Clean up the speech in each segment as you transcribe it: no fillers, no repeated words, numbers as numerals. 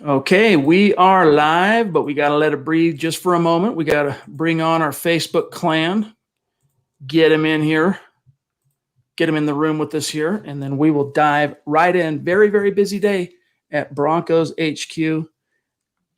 Okay, we are live, but we got to let it breathe just for a moment. We got to bring on our Facebook clan, get him in here, get him in the room with us here, and then we will dive right in. Very, very busy day at Broncos HQ,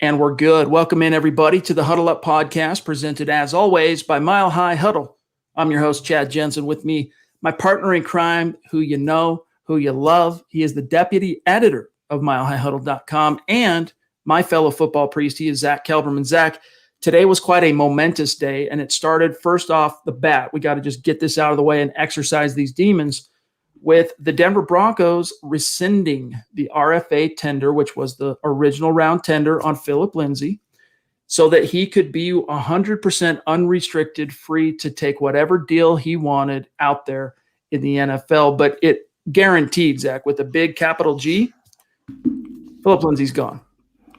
and we're good. Welcome in, everybody, to the Huddle Up podcast, presented, as always, by Mile High Huddle. I'm your host, Chad Jensen. With me, my partner in crime, who you know, who you love. He is the deputy editor of milehighhuddle.com, and my fellow football priest. He is Zack Kelberman. Zack, today was quite a momentous day, and it started first off the bat. We got to just get this out of the way and exercise these demons with the Denver Broncos rescinding the RFA tender, which was the original round tender on Phillip Lindsay, so that he could be 100% unrestricted, free to take whatever deal he wanted out there in the NFL. But it guaranteed, Zack, with a big capital G, Phillip Lindsay's gone.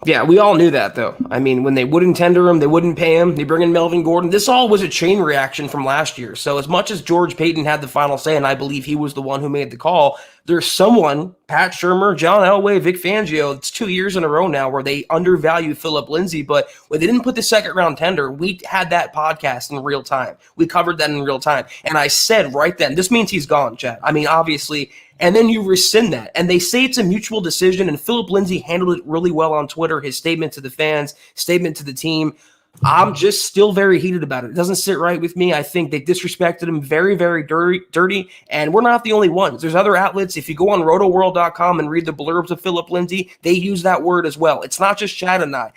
Yeah, we all knew that, though. I mean, when they wouldn't tender him, they wouldn't pay him. They bring in Melvin Gordon. This all was a chain reaction from last year. So as much as George Paton had the final say, and I believe he was the one who made the call, there's someone, Pat Shurmur, John Elway, Vic Fangio, it's 2 years in a row now where they undervalue Phillip Lindsay. But when they didn't put the second round tender, we had that podcast in real time. We covered that in real time. And I said right then, this means he's gone, Chad. I mean, obviously. And then you rescind that. And they say it's a mutual decision, and Phillip Lindsay handled it really well on Twitter, his statement to the fans, statement to the team. I'm just still very heated about it. It doesn't sit right with me. I think they disrespected him very, very dirty, and we're not the only ones. There's other outlets. If you go on rotoworld.com and read the blurbs of Phillip Lindsay, they use that word as well. It's not just Chad and I.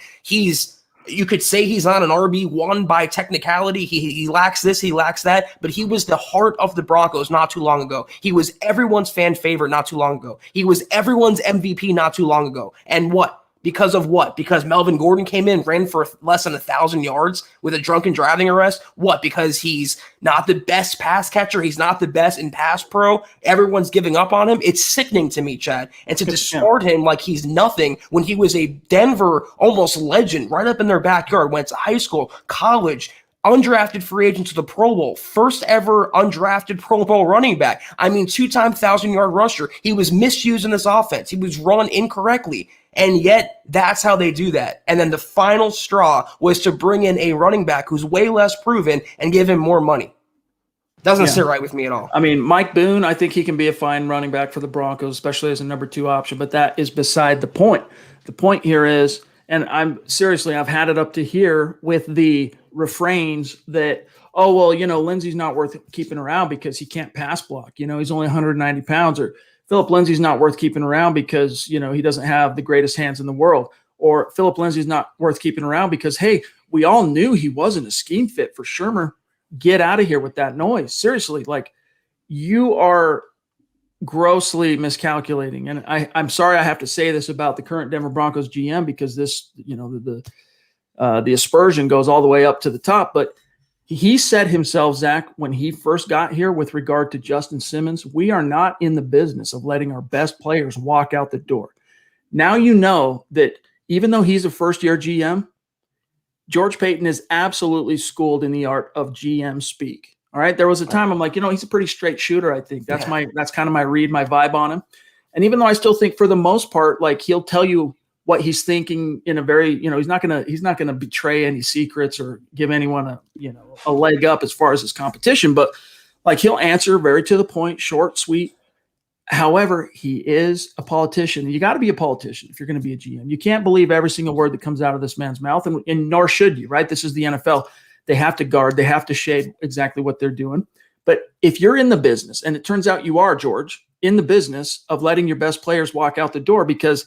You could say he's on an RB1 by technicality. He lacks this, he lacks that, but he was the heart of the Broncos not too long ago. He was everyone's fan favorite not too long ago. He was everyone's MVP not too long ago. And what? Because of what? Because Melvin Gordon came in, ran for less than 1,000 yards with a drunken driving arrest? What? Because he's not the best pass catcher? He's not the best in pass pro? Everyone's giving up on him? It's sickening to me, Chad. And to discard him like he's nothing when he was a Denver almost legend right up in their backyard, went to high school, college, undrafted free agent to the Pro Bowl, first ever undrafted Pro Bowl running back. I mean, 2-time 1,000-yard rusher. He was misused in this offense. He was run incorrectly. And yet, that's how they do that. And then the final straw was to bring in a running back who's way less proven and give him more money. Doesn't sit right with me at all. I mean, Mike Boone, I think he can be a fine running back for the Broncos, especially as a number 2 option, but that is beside the point. The point here is, and I've had it up to here with the refrains that, oh, well, Lindsay's not worth keeping around because he can't pass block. He's only 190 pounds, or Phillip Lindsay's not worth keeping around because, he doesn't have the greatest hands in the world. Or Phillip Lindsay's not worth keeping around because, hey, we all knew he wasn't a scheme fit for Shurmur. Get out of here with that noise. Seriously, you are grossly miscalculating. And I'm sorry I have to say this about the current Denver Broncos GM because this, the aspersion goes all the way up to the top. But he said himself, Zack, when he first got here with regard to Justin Simmons, we are not in the business of letting our best players walk out the door. Now you know that even though he's a first-year GM, George Paton is absolutely schooled in the art of GM speak. All right. There was a time I'm like, he's a pretty straight shooter. I think that's kind of my read, my vibe on him. And even though I still think for the most part, he'll tell you what he's thinking in a very, he's not gonna betray any secrets or give anyone a leg up as far as his competition. But he'll answer very to the point, short, sweet. However, he is a politician. You got to be a politician if you're going to be a GM. You can't believe every single word that comes out of this man's mouth, and nor should you. Right? This is the NFL. They have to guard. They have to shade exactly what they're doing. But if you're in the business, and it turns out you are, George, in the business of letting your best players walk out the door, because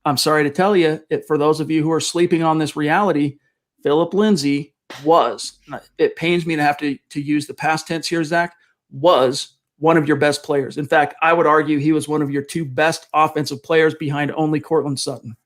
I'm sorry to tell you, for those of you who are sleeping on this reality, Phillip Lindsay was, it pains me to have to use the past tense here, Zack, was one of your best players. In fact, I would argue he was one of your 2 best offensive players behind only Cortland Sutton.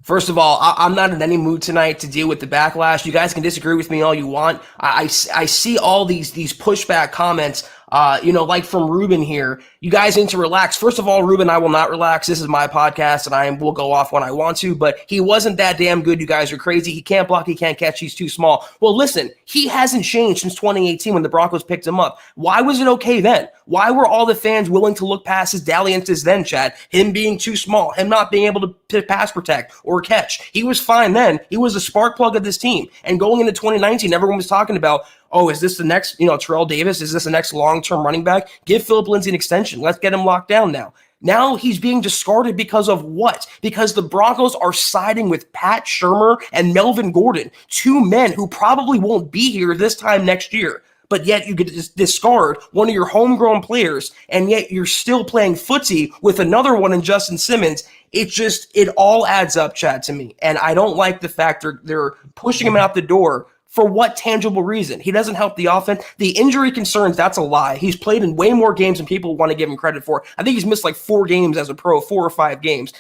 First of all, I'm not in any mood tonight to deal with the backlash. You guys can disagree with me all you want. I see all these pushback comments, like from Ruben here. you guys need to relax. First of all, Ruben, I will not relax. This is my podcast, and I will go off when I want to, but he wasn't that damn good. You guys are crazy. He can't block. He can't catch. He's too small. Well, listen, he hasn't changed since 2018 when the Broncos picked him up. Why was it okay then? Why were all the fans willing to look past his dalliances then, Chad? Him being too small, him not being able to pass protect or catch. He was fine then. He was a spark plug of this team. And going into 2019, everyone was talking about, oh, is this the next, Terrell Davis? Is this the next long-term running back? Give Phillip Lindsay an extension. Let's get him locked down now. Now he's being discarded because of what? Because the Broncos are siding with Pat Shurmur and Melvin Gordon, two men who probably won't be here this time next year. But yet you could discard one of your homegrown players, and yet you're still playing footsie with another one in Justin Simmons. It all adds up, Chad, to me. And I don't like the fact they're pushing him out the door. For what tangible reason? He doesn't help the offense. The injury concerns, that's a lie. He's played in way more games than people want to give him credit for. I think he's missed like 4 games as a pro, 4 or 5 games.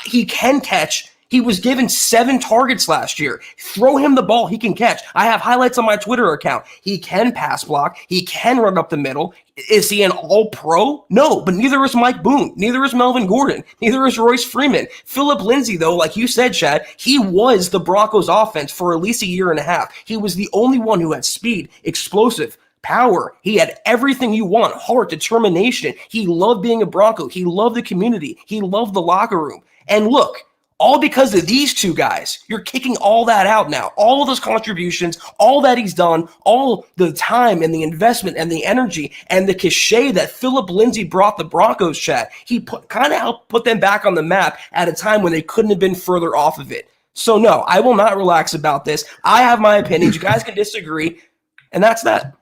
He can catch. He was given 7 targets last year. Throw him the ball, he can catch. I have highlights on my Twitter account. He can pass block. He can run up the middle. Is he an all-pro? No, but neither is Mike Boone. Neither is Melvin Gordon. Neither is Royce Freeman. Phillip Lindsay, though, like you said, Chad, he was the Broncos offense for at least a year and a half. He was the only one who had speed, explosive, power. He had everything you want, heart, determination. He loved being a Bronco. He loved the community. He loved the locker room. And look, all because of these two guys, you're kicking all that out now. All of those contributions, all that he's done, all the time and the investment and the energy and the cachet that Phillip Lindsay brought the Broncos, Chad. He kind of helped put them back on the map at a time when they couldn't have been further off of it. So no, I will not relax about this. I have my opinions. You guys can disagree, and that's that.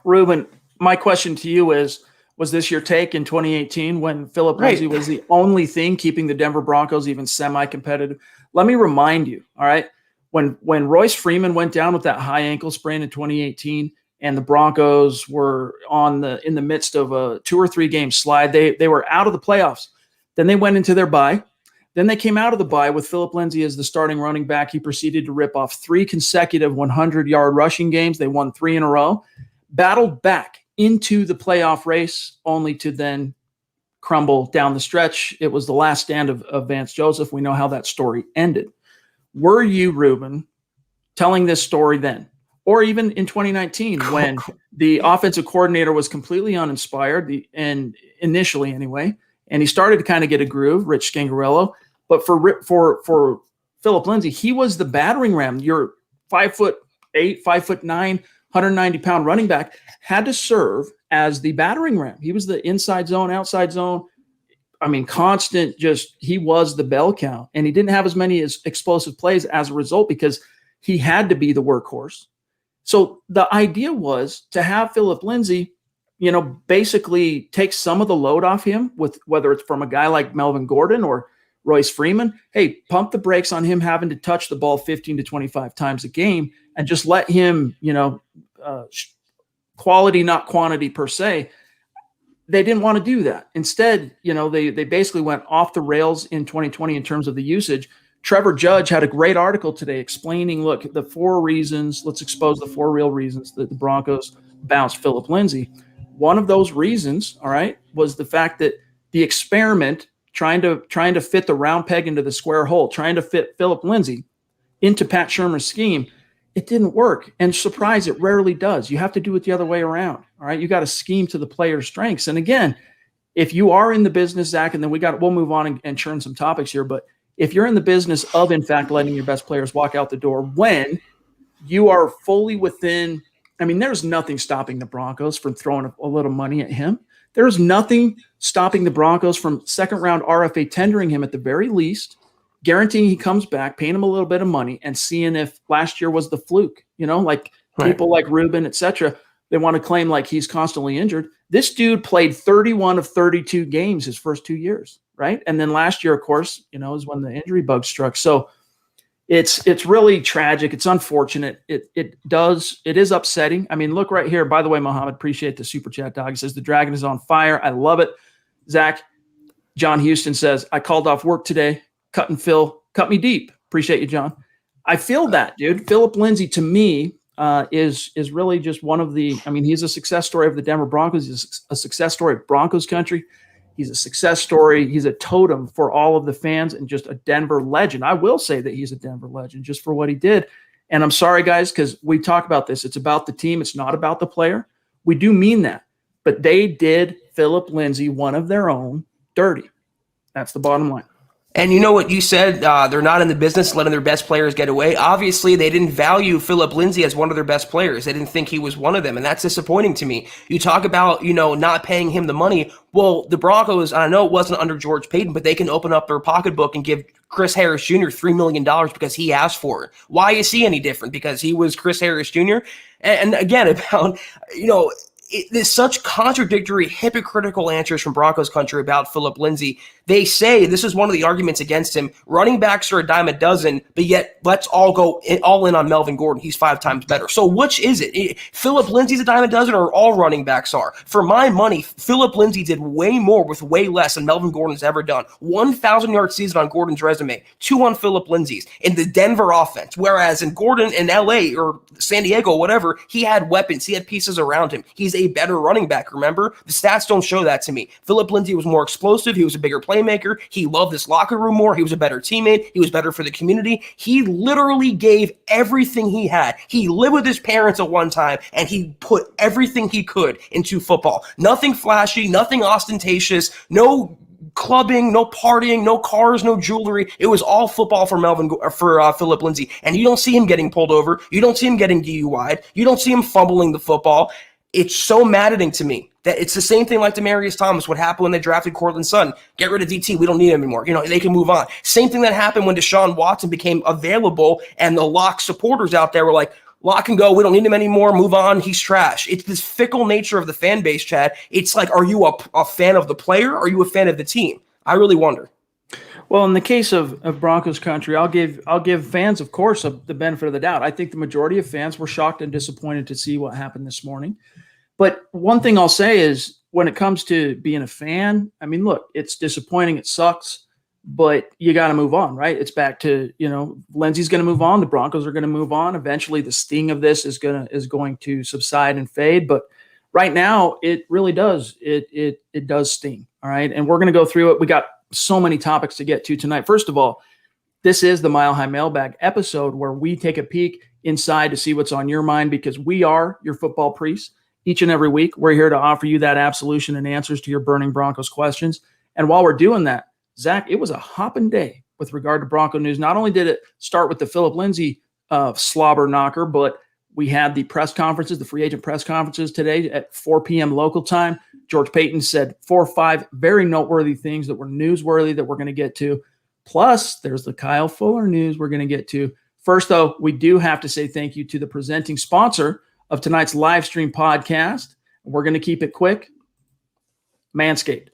Ruben, my question to you is, was this your take in 2018 when Phillip Lindsay was the only thing keeping the Denver Broncos even semi-competitive? Let me remind you, all right, when Royce Freeman went down with that high ankle sprain in 2018 and the Broncos were in the midst of a 2 or 3 game slide, they were out of the playoffs. Then they went into their bye. Then they came out of the bye with Phillip Lindsay as the starting running back. He proceeded to rip off 3 consecutive 100-yard rushing games. They won 3 in a row, battled back into the playoff race, only to then crumble down the stretch. It was the last stand of Vance Joseph. We know how that story ended. Were you, Ruben, telling this story then? Or even in 2019 when the offensive coordinator was completely uninspired, and initially anyway, and he started to kind of get a groove, Rich Scangarello. But for Phillip Lindsay, he was the battering ram. Your 5'8", 5'9", 190-pound running back had to serve as the battering ram. He was the inside zone, outside zone. I mean, constant, he was the bell count. And he didn't have as many explosive plays as a result because he had to be the workhorse. So the idea was to have Phillip Lindsay, basically take some of the load off him, with whether it's from a guy like Melvin Gordon or Royce Freeman. Hey, pump the brakes on him having to touch the ball 15 to 25 times a game and just let him, quality, not quantity per se. They didn't want to do that. Instead, they basically went off the rails in 2020 in terms of the usage. Trevor Judge had a great article today explaining, look, the 4 reasons, let's expose the 4 real reasons that the Broncos bounced Phillip Lindsay. One of those reasons, all right, was the fact that the experiment trying to fit the round peg into the square hole, trying to fit Phillip Lindsay into Pat Shurmur's scheme, it didn't work. And surprise, it rarely does. You have to do it the other way around. All right. You got to scheme to the player's strengths. And again, if you are in the business, Zach, and then we'll move on and churn some topics here. But if you're in the business of, in fact, letting your best players walk out the door when you are fully within, there's nothing stopping the Broncos from throwing a little money at him. There's nothing stopping the Broncos from second-round RFA tendering him at the very least, guaranteeing he comes back, paying him a little bit of money, and seeing if last year was the fluke. People like Ruben, et cetera, they want to claim like he's constantly injured. This dude played 31 of 32 games his first 2 years, right? And then last year, of course, is when the injury bug struck. So it's really tragic. It's unfortunate. It is upsetting. Look right here. By the way, Mohammed, appreciate the super chat, dog. He says the Dragon is on fire. I love it. Zach, John Houston says, I called off work today. Cut and Phil, cut me deep. Appreciate you, John. I feel that, dude. Phillip Lindsay, to me, is really just one of the – he's a success story of the Denver Broncos. He's a success story of Broncos country. He's a success story. He's a totem for all of the fans and just a Denver legend. I will say that he's a Denver legend just for what he did. And I'm sorry, guys, because we talk about this. It's about the team. It's not about the player. We do mean that. But they did Phillip Lindsay, one of their own, dirty. That's the bottom line. And you know what you said, they're not in the business letting their best players get away. Obviously, they didn't value Phillip Lindsay as one of their best players. They didn't think he was one of them, and that's disappointing to me. You talk about, not paying him the money. Well, the Broncos, I know it wasn't under George Paton, but they can open up their pocketbook and give Chris Harris Jr. $3 million because he asked for it. Why is he any different? Because he was Chris Harris Jr.? And again, about, there's such contradictory, hypocritical answers from Broncos country about Phillip Lindsay. They say, this is one of the arguments against him, running backs are a dime a dozen, but yet let's all go all in on Melvin Gordon. He's 5 times better. So which is it? Phillip Lindsay's a dime a dozen, or all running backs are? For my money, Phillip Lindsay did way more with way less than Melvin Gordon's ever done. 1,000-yard season on Gordon's resume, 2 on Phillip Lindsay's in the Denver offense. Whereas in Gordon in LA or San Diego, whatever, he had weapons. He had pieces around him. He's a better running back, remember? The stats don't show that to me. Phillip Lindsay was more explosive. He was a bigger playmaker. He loved this locker room more. He was a better teammate. He was better for the community. He literally gave everything he had. He lived with his parents at one time, and he put everything he could into football. Nothing flashy, nothing ostentatious, no clubbing, no partying, no cars, no jewelry. It was all football for Phillip Lindsay. And you don't see him getting pulled over. You don't see him getting DUI'd. You don't see him fumbling the football. It's so maddening to me that it's the same thing like Demaryius Thomas. What happened when they drafted Cortland Sutton? Get rid of DT. We don't need him anymore. They can move on. Same thing that happened when Deshaun Watson became available and the Lock supporters out there were like, Lock and go. We don't need him anymore. Move on. He's trash. It's this fickle nature of the fan base, Chad. It's like, are you a fan of the player? Or are you a fan of the team? I really wonder. Well, in the case of Broncos country, I'll give fans, of course, the benefit of the doubt. I think the majority of fans were shocked and disappointed to see what happened this morning. But one thing I'll say is when it comes to being a fan, I mean, look, it's disappointing. It sucks, but you got to move on, right? It's back to, Lindsay's going to move on. The Broncos are going to move on. Eventually the sting of this is going to subside and fade. But right now it really does. It does sting. All right. And we're going to go through it. We got so many topics to get to tonight. First of all, this is the Mile High Mailbag episode where we take a peek inside to see what's on your mind, because we are your football priests. Each and every week, we're here to offer you that absolution and answers to your burning Broncos questions. And while we're doing that, Zach, it was a hopping day with regard to Bronco news. Not only did it start with the Phillip Lindsay slobber knocker, but we had the press conferences, the free agent press conferences today at 4 p.m. local time. George Paton said 4 or 5 very noteworthy things that were newsworthy that we're going to get to. Plus, there's the Kyle Fuller news we're going to get to. First, though, we do have to say thank you to the presenting sponsor of tonight's live stream podcast. We're going to keep it quick. Manscaped.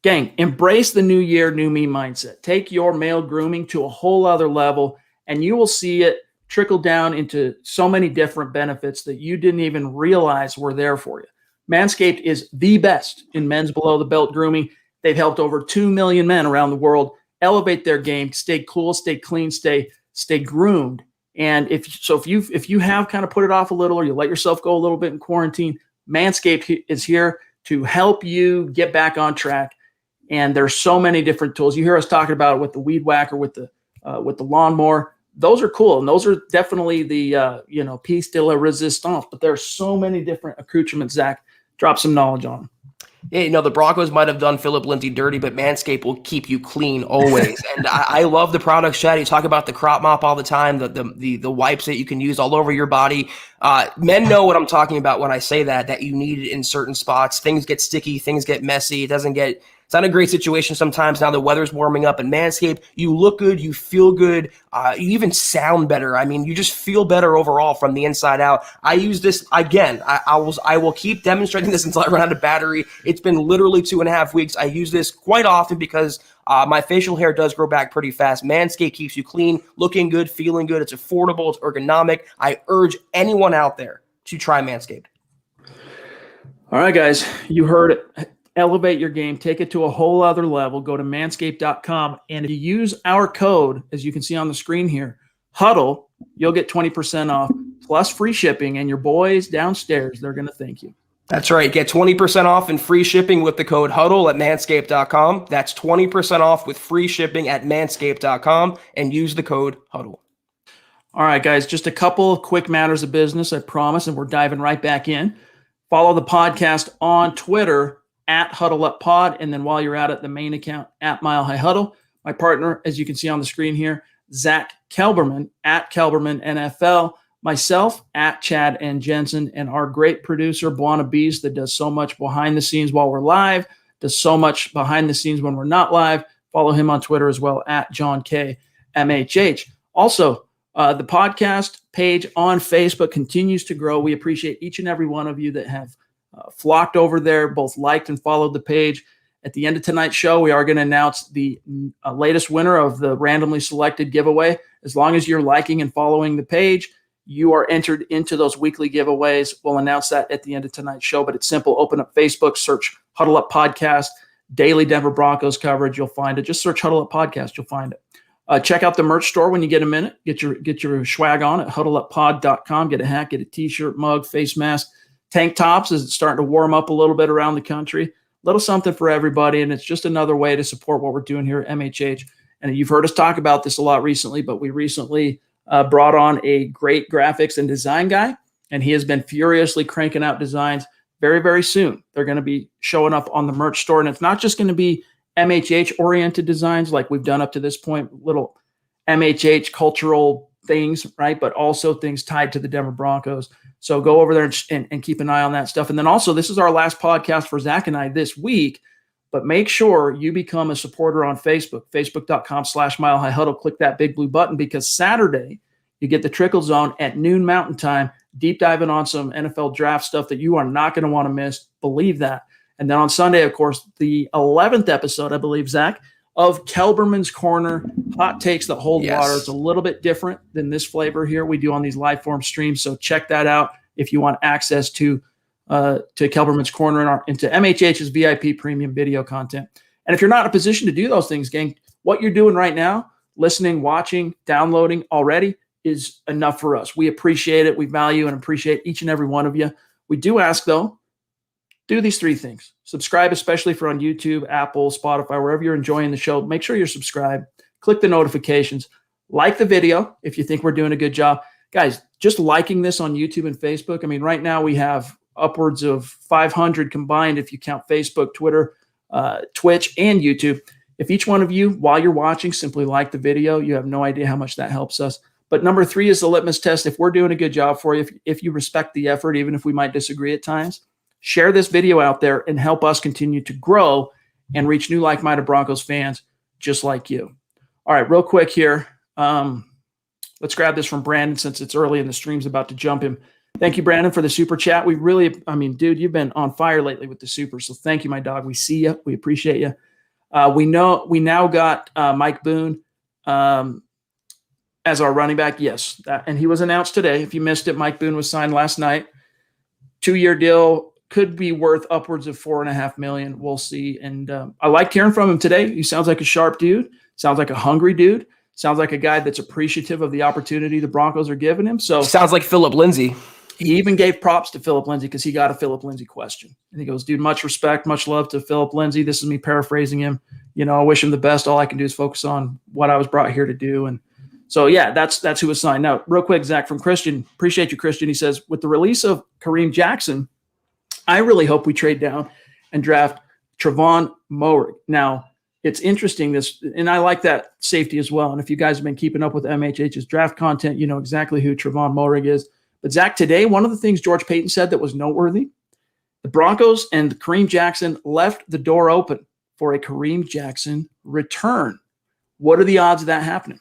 Gang, embrace the new year, new me mindset. Take your male grooming to a whole other level, and you will see it trickle down into so many different benefits that you didn't even realize were there for you. Manscaped is the best in men's below-the-belt grooming. They've helped over 2 million men around the world elevate their game, stay cool, stay clean, stay groomed. And if you have kind of put it off a little, or you let yourself go a little bit in quarantine, Manscaped is here to help you get back on track. And there's so many different tools. You hear us talking about it with the weed whacker, with the lawnmower. Those are cool, and those are definitely the piece de la resistance. But there are so many different accoutrements. Zach, drop some knowledge on them. Yeah, the Broncos might have done Phillip Lindsay dirty, but Manscaped will keep you clean always. And I love the products, Chad. You talk about the crop mop all the time, the wipes that you can use all over your body. Men know what I'm talking about when I say that you need it in certain spots. Things get sticky, things get messy. It's not a great situation sometimes. Now the weather's warming up, and Manscaped, you look good, you feel good, you even sound better. I mean, you just feel better overall from the inside out. I use this again. I will keep demonstrating this until I run out of battery. It's been literally 2.5 weeks. I use this quite often because my facial hair does grow back pretty fast. Manscaped keeps you clean, looking good, feeling good. It's affordable, it's ergonomic. I urge anyone out there to try Manscaped. All right, guys, you heard it. Elevate your game, take it to a whole other level. Go to manscaped.com, and if you use our code, as you can see on the screen here, Huddle, you'll get 20% off plus free shipping, and your boys downstairs, they're going to thank you. That's right. Get 20% off and free shipping with the code Huddle at manscaped.com. That's 20% off with free shipping at manscaped.com and use the code Huddle. All right, guys, just a couple of quick matters of business, I promise, and we're diving right back in. Follow the podcast on Twitter at Huddle Up Pod, and then while you're at it, the main account at Mile High Huddle. My partner, as you can see on the screen here, Zack Kelberman at Kelberman NFL, myself at Chad and Jensen, and our great producer, Buana Beast, that does so much behind the scenes while we're live, does so much behind the scenes when we're not live. Follow him on Twitter as well, at John K. MHH. Also, the podcast page on Facebook continues to grow. We appreciate each and every one of you that have flocked over there, both liked and followed the page. At the end of tonight's show, we are going to announce the latest winner of the randomly selected giveaway. As long as you're liking and following the page, you are entered into those weekly giveaways. We'll announce that at the end of tonight's show, but it's simple. Open up Facebook, search Huddle Up Podcast, daily Denver Broncos coverage. You'll find it. Just search Huddle Up Podcast. You'll find it. Check out the merch store when you get a minute. Get your swag on at huddleuppod.com. Get a hat, get a t-shirt, mug, face mask, tank tops as it's starting to warm up a little bit around the country. Little something for everybody, and it's just another way to support what we're doing here at MHH. And you've heard us talk about this a lot recently, but we recently brought on a great graphics and design guy, and he has been furiously cranking out designs. Very, very soon, they're going to be showing up on the merch store, and it's not just going to be MHH-oriented designs like we've done up to this point, little MHH cultural things, right? But also things tied to the Denver Broncos. So go over there and keep an eye on that stuff. And then also, this is our last podcast for Zack and I this week, but make sure you become a supporter on Facebook, facebook.com/Mile High Huddle. Click that big blue button because Saturday you get the Trickle Zone at noon Mountain Time, deep diving on some NFL draft stuff that you are not going to want to miss. Believe that. And then on Sunday, of course, the 11th episode, I believe, Zack, of Kelberman's Corner, hot takes that hold water. It's a little bit different than this flavor here we do on these live form streams. So check that out if you want access to Kelberman's Corner and to MHH's VIP premium video content. And if you're not in a position to do those things, gang, what you're doing right now, listening, watching, downloading already is enough for us. We appreciate it. We value and appreciate each and every one of you. We do ask, though, do these three things. Subscribe, especially if you're on YouTube, Apple, Spotify, wherever you're enjoying the show. Make sure you're subscribed. Click the notifications. Like the video if you think we're doing a good job. Guys, just liking this on YouTube and Facebook. I mean, right now we have upwards of 500 combined if you count Facebook, Twitter, Twitch, and YouTube. If each one of you, while you're watching, simply like the video, you have no idea how much that helps us. But number 3 is the litmus test. If we're doing a good job for you, if you respect the effort, even if we might disagree at times, share this video out there and help us continue to grow and reach new like-minded Broncos fans just like you. All right, real quick here. Let's grab this from Brandon since it's early and the stream's about to jump him. Thank you, Brandon, for the super chat. We really, dude, you've been on fire lately with the super. So thank you, my dog. We see you. We appreciate you. We now got Mike Boone as our running back. Yes. And he was announced today. If you missed it, Mike Boone was signed last night. 2-year deal. Could be worth upwards of $4.5 million. We'll see. And I liked hearing from him today. He sounds like a sharp dude. Sounds like a hungry dude. Sounds like a guy that's appreciative of the opportunity the Broncos are giving him. So sounds like Phillip Lindsay. He even gave props to Phillip Lindsay because he got a Phillip Lindsay question. And he goes, dude, much respect, much love to Phillip Lindsay. This is me paraphrasing him. I wish him the best. All I can do is focus on what I was brought here to do. And so, yeah, that's who was signed. Now, real quick, Zack, from Christian. Appreciate you, Christian. He says, with the release of Kareem Jackson, I really hope we trade down and draft Trevon Moehrig. Now, it's interesting, and I like that safety as well. And if you guys have been keeping up with MHH's draft content, you know exactly who Trevon Moehrig is. But, Zack, today, one of the things George Paton said that was noteworthy, the Broncos and Kareem Jackson left the door open for a Kareem Jackson return. What are the odds of that happening?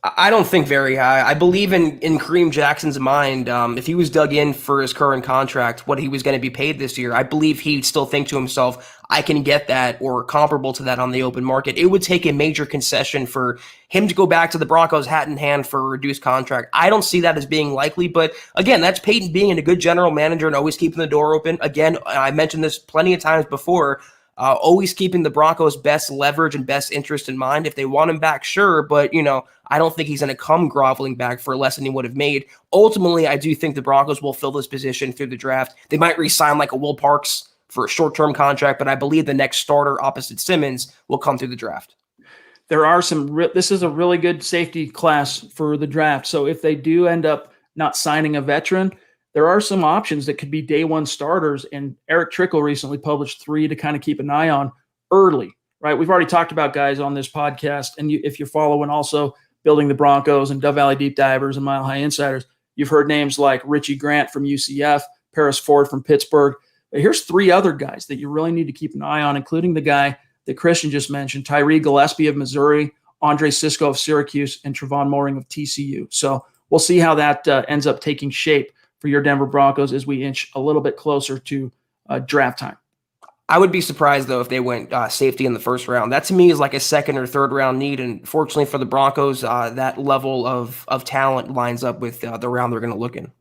I don't think very high. I believe in Kareem Jackson's mind, if he was dug in for his current contract, what he was going to be paid this year, I believe he'd still think to himself, I can get that or comparable to that on the open market. It would take a major concession for him to go back to the Broncos hat in hand for a reduced contract. I don't see that as being likely, but again, that's Peyton being a good general manager and always keeping the door open. Again, I mentioned this plenty of times before. always keeping the Broncos' best leverage and best interest in mind. If they want him back, sure, but I don't think he's going to come groveling back for less than he would have made. Ultimately, I do think the Broncos will fill this position through the draft. They might re-sign like a Will Parks for a short-term contract, but I believe the next starter opposite Simmons will come through the draft. There are this is a really good safety class for the draft. So if they do end up not signing a veteran, there are some options that could be day one starters. And Eric Trickle recently published 3 to kind of keep an eye on early, right? We've already talked about guys on this podcast. And if you're following also Building the Broncos and Dove Valley Deep Divers and Mile High Insiders, you've heard names like Richie Grant from UCF, Paris Ford from Pittsburgh. But here's 3 other guys that you really need to keep an eye on, including the guy that Christian just mentioned, Tyree Gillespie of Missouri, Andre Sisco of Syracuse, and Trevon Moring of TCU. So we'll see how that ends up taking shape for your Denver Broncos as we inch a little bit closer to draft time. I would be surprised, though, if they went safety in the first round. That, to me, is like a second or third round need. And fortunately for the Broncos, that level of talent lines up with the round they're going to look in.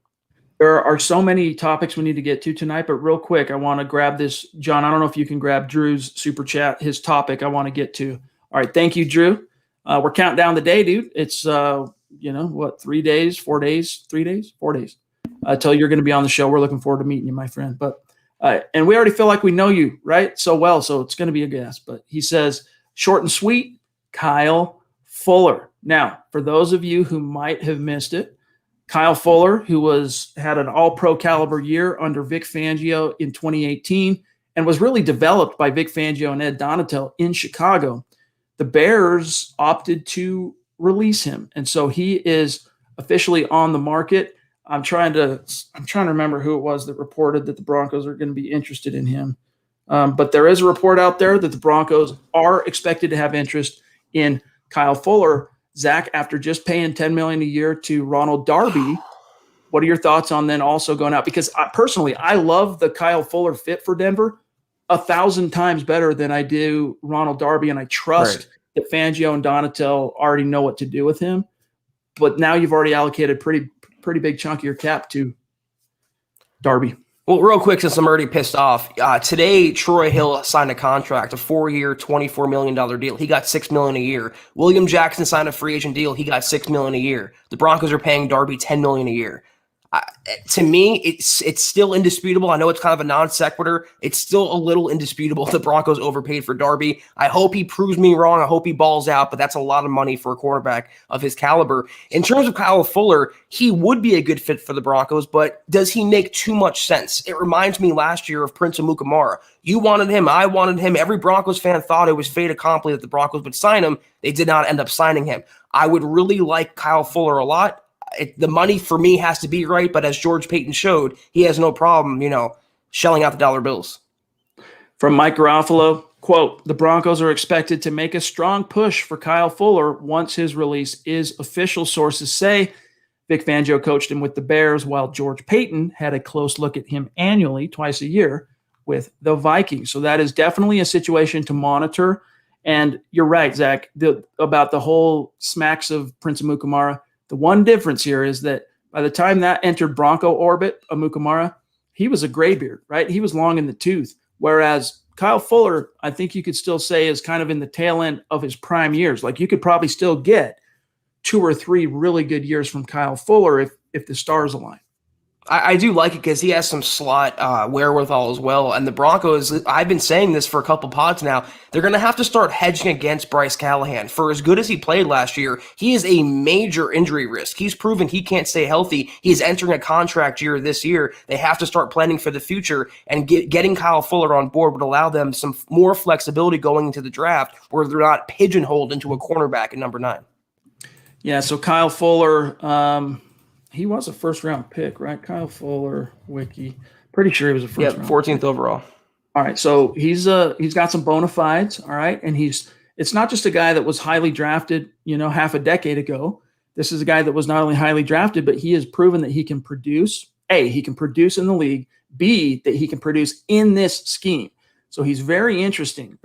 There are so many topics we need to get to tonight, but real quick, I want to grab this. John, I don't know if you can grab Drew's super chat, his topic I want to get to. All right. Thank you, Drew. We're counting down the day, dude. It's, 3 days, 4 days, 3 days, 4 days. Until you're going to be on the show. We're looking forward to meeting you, my friend. But and we already feel like we know you, right? So well, so it's going to be a guess. But he says, short and sweet, Kyle Fuller. Now, for those of you who might have missed it, Kyle Fuller, who had an all-pro caliber year under Vic Fangio in 2018 and was really developed by Vic Fangio and Ed Donatel in Chicago, the Bears opted to release him. And so he is officially on the market. I'm trying to remember who it was that reported that the Broncos are going to be interested in him. But there is a report out there that the Broncos are expected to have interest in Kyle Fuller. Zack, after just paying $10 million a year to Ronald Darby, what are your thoughts on then also going out? Because I love the Kyle Fuller fit for Denver 1,000 times better than I do Ronald Darby, and I trust that Fangio and Donatel already know what to do with him. But now you've already allocated pretty big chunk of your cap to Darby. Well, real quick, since I'm already pissed off, today Troy Hill signed a contract, a 4-year, $24 million deal. He got $6 million a year. William Jackson signed a free agent deal. He got $6 million a year. The Broncos are paying Darby $10 million a year. To me, it's still indisputable. I know it's kind of a non sequitur. It's still a little indisputable. The Broncos overpaid for Darby. I hope he proves me wrong. I hope he balls out, but that's a lot of money for a quarterback of his caliber. In terms of Kyle Fuller, he would be a good fit for the Broncos, but does he make too much sense? It reminds me last year of Prince Amukamara. You wanted him. I wanted him. Every Broncos fan thought it was fait accompli that the Broncos would sign him. They did not end up signing him. I would really like Kyle Fuller a lot. The money for me has to be right, but as George Paton showed, he has no problem, shelling out the dollar bills. From Mike Garofalo, quote, the Broncos are expected to make a strong push for Kyle Fuller once his release is official. Sources say Vic Fangio coached him with the Bears, while George Paton had a close look at him annually, twice a year, with the Vikings. So that is definitely a situation to monitor. And you're right, Zach, about the whole smacks of Prince Amukamara. The one difference here is that by the time that entered Bronco orbit, Amukamara, he was a graybeard, right? He was long in the tooth. Whereas Kyle Fuller, I think you could still say is kind of in the tail end of his prime years. Like you could probably still get 2 or 3 really good years from Kyle Fuller if the stars align. I do like it because he has some slot wherewithal as well. And the Broncos, I've been saying this for a couple pods now, they're going to have to start hedging against Bryce Callahan. For as good as he played last year, he is a major injury risk. He's proven he can't stay healthy. He's entering a contract year this year. They have to start planning for the future, and getting Kyle Fuller on board would allow them some more flexibility going into the draft where they're not pigeonholed into a cornerback at number 9. Yeah, so Kyle Fuller, he was a first-round pick, right? Kyle Fuller, Wiki. Pretty sure he was a first-round 14th overall. All right, so he's got some bona fides, all right? And it's not just a guy that was highly drafted, half a decade ago. This is a guy that was not only highly drafted, but he has proven that he can produce. A, he can produce in the league. B, that he can produce in this scheme. So he's very interesting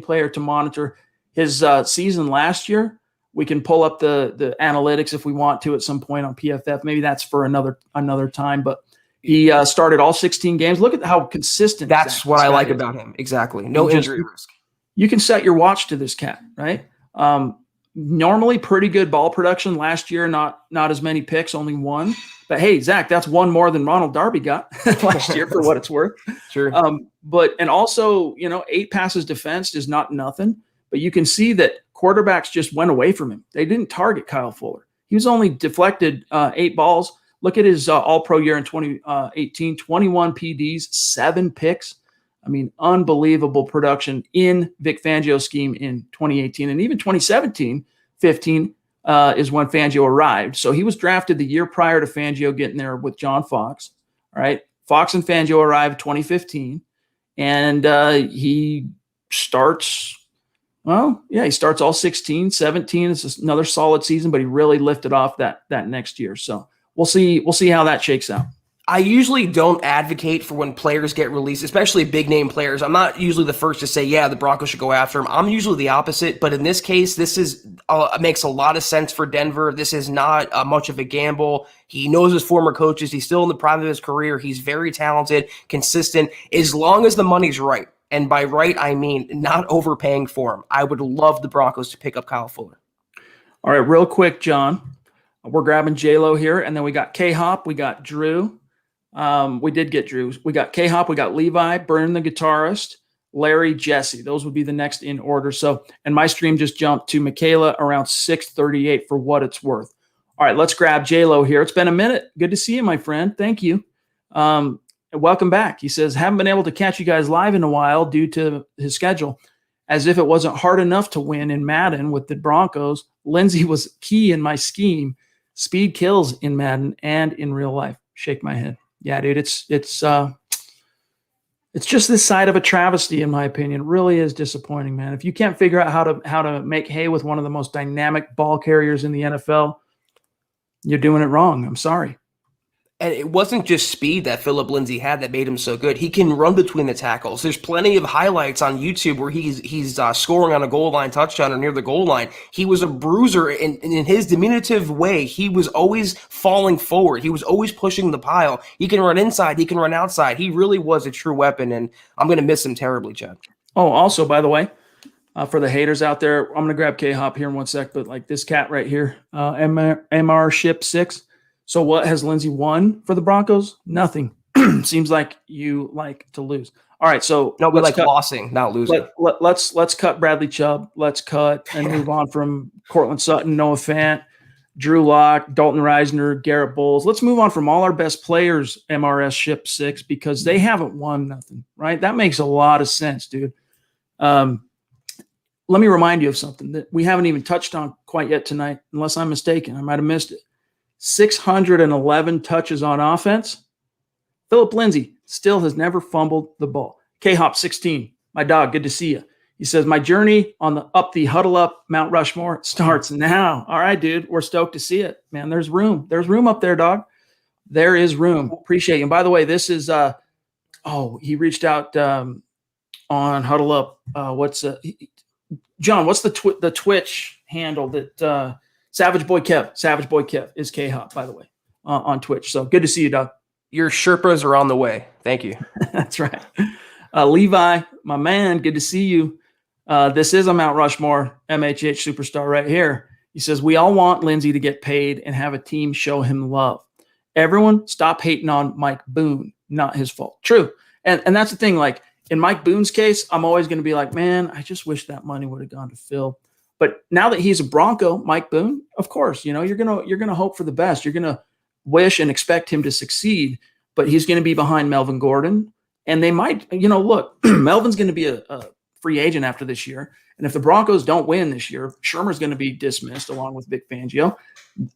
player to monitor. His season last year, we can pull up the analytics if we want to at some point on PFF. Maybe that's for another time. But He started all 16 games. Look at how consistent. That's Zack what I like is. about him. Exactly. No injury risk. You can set your watch to this cat, right? Normally pretty good ball production last year, not as many picks, only one. But hey, Zack, that's one more than Ronald Darby got last year for what it's worth. Sure. And also, 8 passes defensed is not nothing. But you can see that quarterbacks just went away from him. They didn't target Kyle Fuller. He was only deflected 8 balls. Look at his all-pro year in 2018, 21 PDs, 7 picks. I mean, unbelievable production in Vic Fangio's scheme in 2018. And even 2017, 15 is when Fangio arrived. So he was drafted the year prior to Fangio getting there with John Fox. All right. Fox and Fangio arrived 2015. And he starts all 16, 17. It's another solid season, but he really lifted off that next year. So we'll see how that shakes out. I usually don't advocate for when players get released, especially big name players. I'm not usually the first to say, yeah, the Broncos should go after him. I'm usually the opposite. But in this case, this makes a lot of sense for Denver. This is not much of a gamble. He knows his former coaches. He's still in the prime of his career. He's very talented, consistent, as long as the money's right. And by right, I mean not overpaying for him. I would love the Broncos to pick up Kyle Fuller. All right, real quick, John. We're grabbing J-Lo here, and then we got K-Hop, we got Drew. We did get Drew. We got K-Hop, we got Levi, Burn the guitarist, Larry, Jesse. Those would be the next in order. So, and my stream just jumped to Michaela around 6:38 for what it's worth. All right, let's grab J-Lo here. It's been a minute. Good to see you, my friend. Thank you. Welcome back. He says, haven't been able to catch you guys live in a while due to his schedule. As if it wasn't hard enough to win in Madden with the Broncos, Lindsay was key in my scheme. Speed kills in Madden and in real life. Shake my head. Yeah, dude, it's just this side of a travesty, in my opinion. It really is disappointing, man. If you can't figure out how to make hay with one of the most dynamic ball carriers in the NFL, you're doing it wrong. I'm sorry. And it wasn't just speed that Phillip Lindsay had that made him so good. He can run between the tackles. There's plenty of highlights on YouTube where he's scoring on a goal line touchdown or near the goal line. He was a bruiser, and in his diminutive way, he was always falling forward. He was always pushing the pile. He can run inside. He can run outside. He really was a true weapon, and I'm going to miss him terribly, Chad. Oh, also, by the way, for the haters out there, I'm going to grab K-Hop here in one sec, but like this cat right here, MR Ship 6. So what has Lindsay won for the Broncos? Nothing. Seems like you like to lose. All right, so no, we like losing, not losing. Let's cut Bradley Chubb. Let's cut and move on from Cortland Sutton, Noah Fant, Drew Lock, Dalton Reisner, Garrett Bowles. Let's move on from all our best players, MRS Ship 6, because they haven't won nothing, right? That makes a lot of sense, dude. Let me remind you of something that we haven't even touched on quite yet tonight, unless I'm mistaken. I might have missed it. 611 touches on offense. Phillip Lindsay still has never fumbled the ball. K-Hop 16, my dog, good to see you. He says, my journey up the Huddle Up Mount Rushmore starts now. All right, dude, we're stoked to see it. Man, there's room. There's room up there, dog. There is room. Appreciate you. And by the way, this is, he reached out on Huddle Up. John, what's the Twitch handle that Savage Boy Kev is K-Hop, by the way, on Twitch. So good to see you, dog. Your Sherpas are on the way. Thank you. That's right. Levi, my man, good to see you. This is a Mount Rushmore MHH superstar right here. He says, we all want Lindsay to get paid and have a team show him love. Everyone stop hating on Mike Boone. Not his fault. True. And that's the thing. Like in Mike Boone's case, I'm always going to be like, man, I just wish that money would have gone to Phil. But now that he's a Bronco, Mike Boone, of course, you're gonna hope for the best. You're gonna wish and expect him to succeed. But he's going to be behind Melvin Gordon, and they might, look, Melvin's going to be a free agent after this year, and if the Broncos don't win this year, Shermer's going to be dismissed along with Vic Fangio.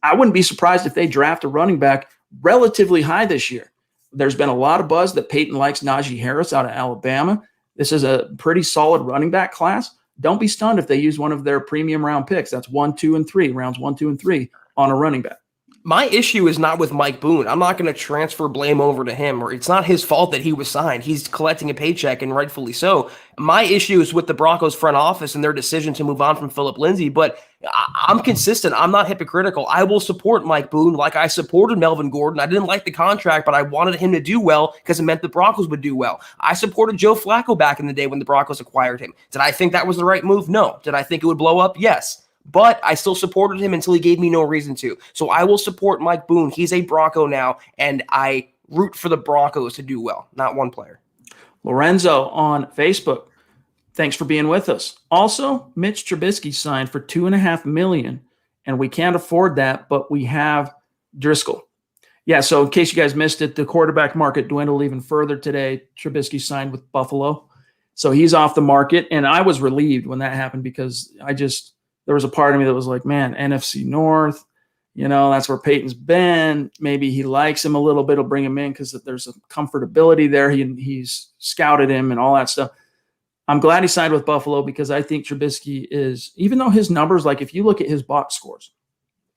I wouldn't be surprised if they draft a running back relatively high this year. There's been a lot of buzz that Peyton likes Najee Harris out of Alabama. This is a pretty solid running back class. Don't be stunned if they use one of their premium round picks. That's 1, 2, and 3, rounds 1, 2, and 3 on a running back. My issue is not with Mike Boone. I'm not going to transfer blame over to him, or it's not his fault that he was signed. He's collecting a paycheck, and rightfully so. My issue is with the Broncos front office and their decision to move on from Phillip Lindsay, but I'm consistent. I'm not hypocritical. I will support Mike Boone like I supported Melvin Gordon. I didn't like the contract, but I wanted him to do well because it meant the Broncos would do well. I supported Joe Flacco back in the day when the Broncos acquired him. Did I think that was the right move? No. Did I think it would blow up? Yes. But I still supported him until he gave me no reason to. So I will support Mike Boone. He's a Bronco now, and I root for the Broncos to do well, not one player. Lorenzo on Facebook, thanks for being with us. Also, Mitch Trubisky signed for $2.5 million, and we can't afford that, but we have Driscoll. Yeah, so in case you guys missed it, the quarterback market dwindled even further today. Trubisky signed with Buffalo, so he's off the market, and I was relieved when that happened because there was a part of me that was like, man, NFC North, that's where Peyton's been. Maybe he likes him a little bit. He'll bring him in because there's a comfortability there. He's scouted him and all that stuff. I'm glad he signed with Buffalo because I think Trubisky is, even though his numbers, like if you look at his box scores,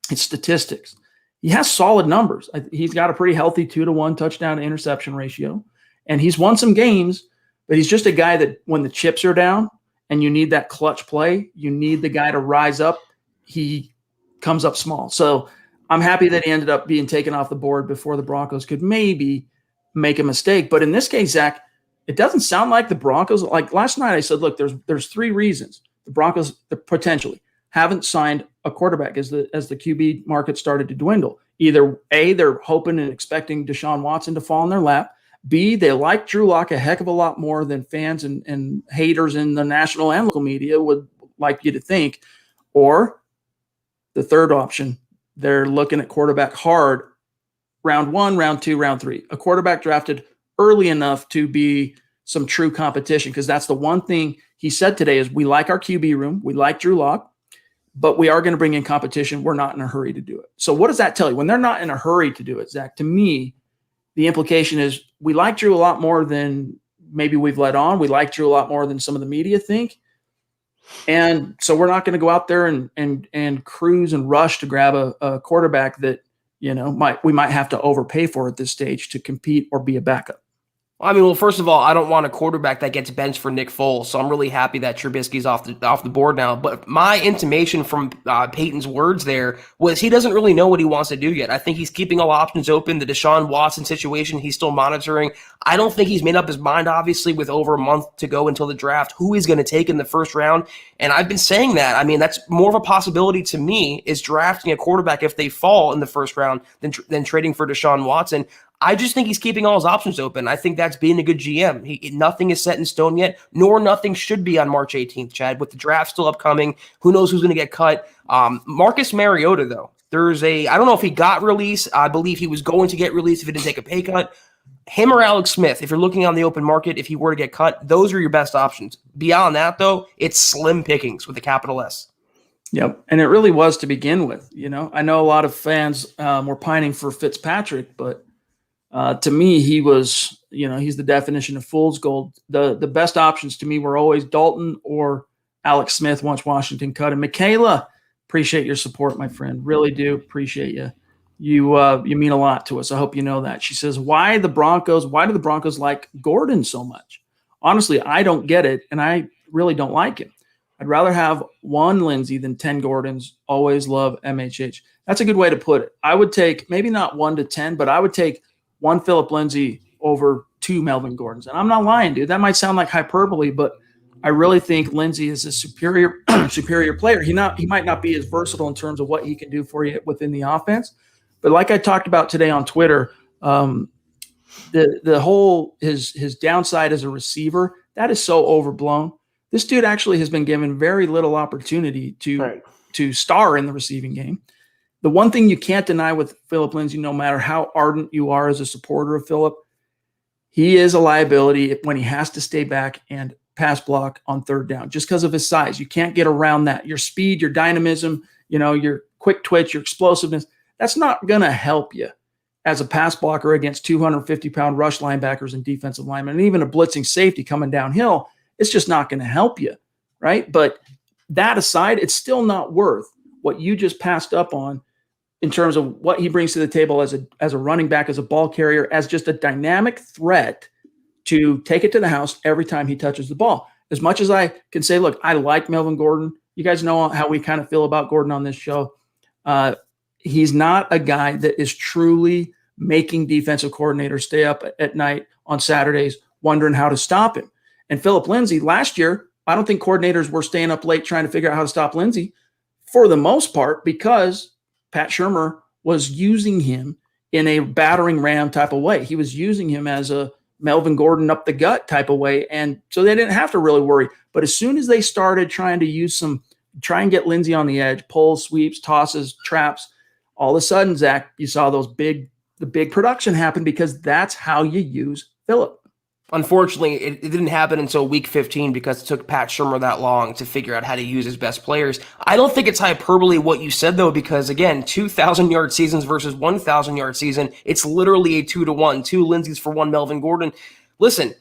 his statistics, he has solid numbers. He's got a pretty healthy 2-to-1 touchdown to interception ratio, and he's won some games, but he's just a guy that when the chips are down, and you need that clutch play, you need the guy to rise up, he comes up small. So I'm happy that he ended up being taken off the board before the Broncos could maybe make a mistake. But in this case, Zach, it doesn't sound like the Broncos, like last night I said, look, there's 3 reasons the Broncos potentially haven't signed a quarterback as the QB market started to dwindle. Either A, they're hoping and expecting Deshaun Watson to fall in their lap. B, they like Drew Lock a heck of a lot more than fans and haters in the national and local media would like you to think. Or the third option, they're looking at quarterback hard round 1, round 2, round 3. A quarterback drafted early enough to be some true competition, because that's the one thing he said today is we like our QB room. We like Drew Lock, but we are going to bring in competition. We're not in a hurry to do it. So what does that tell you? When they're not in a hurry to do it, Zach, to me, the implication is we like Drew a lot more than maybe we've let on. We like Drew a lot more than some of the media think. And so we're not going to go out there and cruise and rush to grab a quarterback that, we might have to overpay for at this stage to compete or be a backup. Well, first of all, I don't want a quarterback that gets benched for Nick Foles, so I'm really happy that Trubisky's off the board now. But my intimation from Peyton's words there was he doesn't really know what he wants to do yet. I think he's keeping all options open. The Deshaun Watson situation, he's still monitoring. I don't think he's made up his mind, obviously, with over a month to go until the draft, who he's going to take in the first round. And I've been saying that. That's more of a possibility to me is drafting a quarterback if they fall in the first round than trading for Deshaun Watson. I just think he's keeping all his options open. I think that's being a good GM. Nothing is set in stone yet, nor nothing should be on March 18th, Chad. With the draft still upcoming, who knows who's going to get cut. Marcus Mariota, though, I don't know if he got released. I believe he was going to get released if he didn't take a pay cut. Him or Alex Smith, if you're looking on the open market, if he were to get cut, those are your best options. Beyond that, though, it's slim pickings with a capital S. Yep, and it really was to begin with. I know a lot of fans were pining for Fitzpatrick, but to me, he was, he's the definition of fool's gold. The best options to me were always Dalton or Alex Smith once Washington cut him. Michaela, appreciate your support, my friend. Really do appreciate you. You mean a lot to us. I hope you know that. She says, why do the Broncos like Gordon so much? Honestly, I don't get it, and I really don't like him. I'd rather have one Lindsay than 10 Gordons. Always love MHH. That's a good way to put it. I would take maybe not 1 to 10, but I would take one Phillip Lindsay over 2 Melvin Gordons. And I'm not lying, dude. That might sound like hyperbole, but I really think Lindsay is a superior player. He might not be as versatile in terms of what he can do for you within the offense. But like I talked about today on Twitter, the whole his downside as a receiver, that is so overblown. This dude actually has been given very little opportunity to star in the receiving game. The one thing you can't deny with Phillip Lindsay, no matter how ardent you are as a supporter of Phillip, he is a liability when he has to stay back and pass block on third down just because of his size. You can't get around that. Your speed, your dynamism, your quick twitch, your explosiveness, that's not going to help you as a pass blocker against 250-pound rush linebackers and defensive linemen, and even a blitzing safety coming downhill. It's just not going to help you, right? But that aside, it's still not worth what you just passed up on in terms of what he brings to the table as a running back, as a ball carrier, as just a dynamic threat to take it to the house every time he touches the ball. As much as I can say, look, I like Melvin Gordon. You guys know how we kind of feel about Gordon on this show. He's not a guy that is truly making defensive coordinators stay up at night on Saturdays wondering how to stop him. And Phillip Lindsay, last year, I don't think coordinators were staying up late trying to figure out how to stop Lindsay for the most part because Pat Shurmur was using him in a battering ram type of way. He was using him as a Melvin Gordon up the gut type of way. And so they didn't have to really worry. But as soon as they started trying to try and get Lindsay on the edge, pulls, sweeps, tosses, traps, all of a sudden, Zach, you saw the big production happen because that's how you use Phillip. Unfortunately, it didn't happen until week 15 because it took Pat Shurmur that long to figure out how to use his best players. I don't think it's hyperbole what you said, though, because, again, 2,000-yard seasons versus 1,000-yard season, it's literally a 2-to-1, 2 Lindsays for 1 Melvin Gordon. Listen,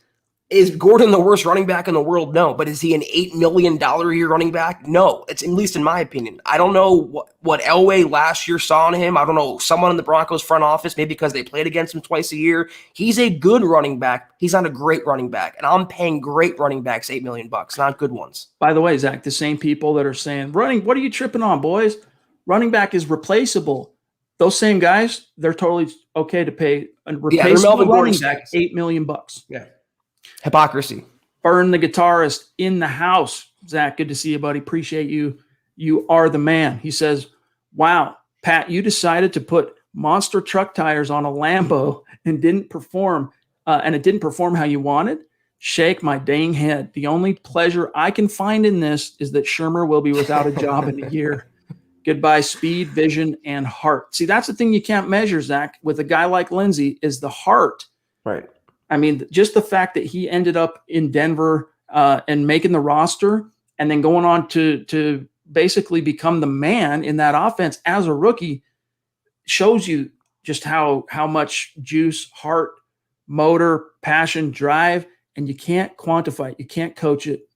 is Gordon the worst running back in the world? No. But is he an $8 million a year running back? No. It's at least in my opinion. I don't know what Elway last year saw in him. I don't know, someone in the Broncos front office, maybe because they played against him twice a year. He's a good running back. He's not a great running back. And I'm paying great running backs $8 million, not good ones. By the way, Zach, the same people that are saying, what are you tripping on, boys? Running back is replaceable. Those same guys, they're totally okay to pay a replaceable running back $8 million. Yeah. Hypocrisy. Burn the guitarist in the house. Zach, good to see you, buddy. Appreciate you. You are the man. He says, wow, Pat, you decided to put monster truck tires on a Lambo and didn't perform, and it didn't perform how you wanted. Shake my dang head. The only pleasure I can find in this is that Shurmur will be without a job in a year. Goodbye, speed, vision, and heart. See, that's the thing you can't measure, Zach, with a guy like Lindsay is the heart. Right. I mean, just the fact that he ended up in Denver and making the roster and then going on to basically become the man in that offense as a rookie shows you just how much juice, heart, motor, passion, drive, and you can't quantify it. You can't coach it.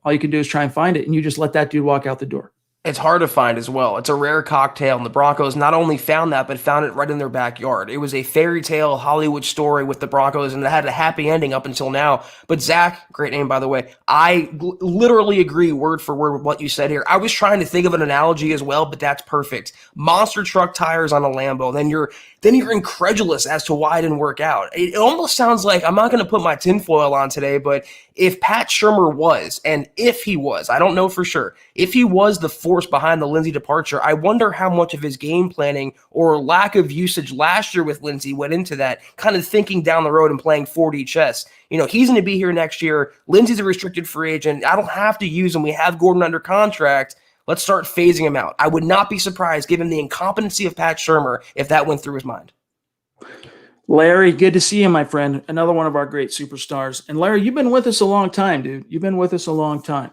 All you can do is try and find it, and you just let that dude walk out the door. It's hard to find as well. It's a rare cocktail, and the Broncos not only found that, but found it right in their backyard. It was a fairy tale Hollywood story with the Broncos, and it had a happy ending up until now. But Zack, great name, by the way, I literally agree word for word with what you said here. I was trying to think of an analogy as well, but that's perfect. Monster truck tires on a Lambo. Then you're incredulous as to why it didn't work out. It almost sounds like, I'm not going to put my tinfoil on today, but if Pat Shurmur was, and if he was, I don't know for sure, if he was the force behind the Lindsay departure, I wonder how much of his game planning or lack of usage last year with Lindsay went into that, kind of thinking down the road and playing 4D chess. You know, he's going to be here next year. Lindsay's a restricted free agent. I don't have to use him. We have Gordon under contract. Let's start phasing him out. I would not be surprised, given the incompetency of Pat Shurmur, if that went through his mind. Larry, good to see you, my friend. Another one of our great superstars. And Larry, you've been with us a long time, dude. You've been with us a long time.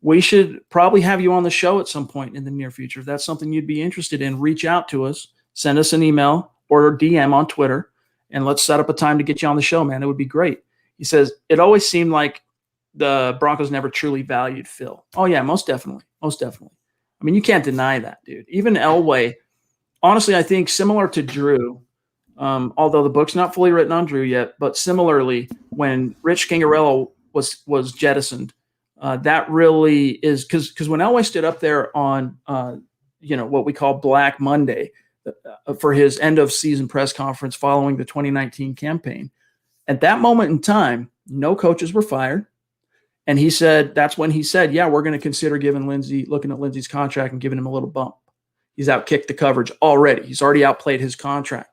We should probably have you on the show at some point in the near future. If that's something you'd be interested in, reach out to us, send us an email or a DM on Twitter, and let's set up a time to get you on the show, man. It would be great. He says, it always seemed like the Broncos never truly valued Phil. Oh, yeah, most definitely. Most definitely. I mean, you can't deny that, dude. Even Elway, honestly, I think similar to Drew, although the book's not fully written on Drew yet, but similarly, when Rich Scangarello was jettisoned, that really is because when Elway stood up there on what we call Black Monday for his end of season press conference following the 2019 campaign, at that moment in time, no coaches were fired. And he said, that's when he said, yeah, we're going to consider looking at Lindsay's contract and giving him a little bump. He's outkicked the coverage already. He's already outplayed his contract.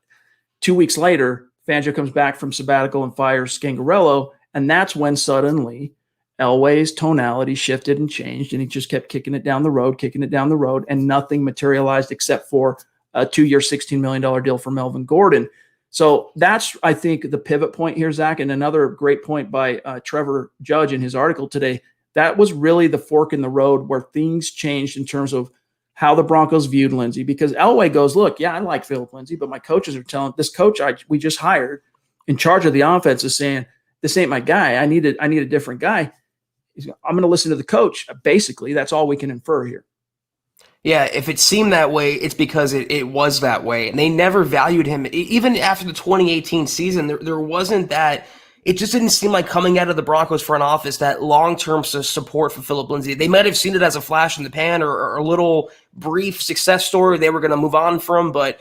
2 weeks later, Fangio comes back from sabbatical and fires Scangarello. And that's when suddenly Elway's tonality shifted and changed. And he just kept kicking it down the road. And nothing materialized except for a 2-year, $16 million deal for Melvin Gordon. So that's, I think, the pivot point here, Zach, and another great point by Trevor Judge in his article today. That was really the fork in the road where things changed in terms of how the Broncos viewed Lindsay, because Elway goes, look, yeah, I like Phillip Lindsay, but my coaches are telling this coach we just hired in charge of the offense is saying, this ain't my guy. I need a different guy. I'm going to listen to the coach. Basically, that's all we can infer here. Yeah, if it seemed that way, it's because it was that way. And they never valued him. Even after the 2018 season, there wasn't that. It just didn't seem like coming out of the Broncos front office that long-term support for Phillip Lindsay. They might have seen it as a flash in the pan or a little brief success story they were going to move on from. But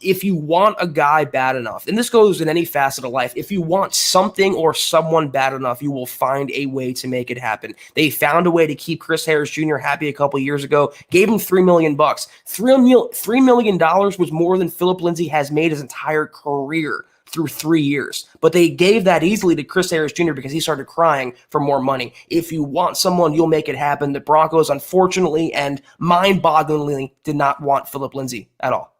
if you want a guy bad enough, and this goes in any facet of life, if you want something or someone bad enough, you will find a way to make it happen. They found a way to keep Chris Harris Jr. happy a couple years ago, gave him $3 million. $3 million was more than Phillip Lindsay has made his entire career through 3 years. But they gave that easily to Chris Harris Jr. because he started crying for more money. If you want someone, you'll make it happen. The Broncos, unfortunately and mind-bogglingly, did not want Phillip Lindsay at all.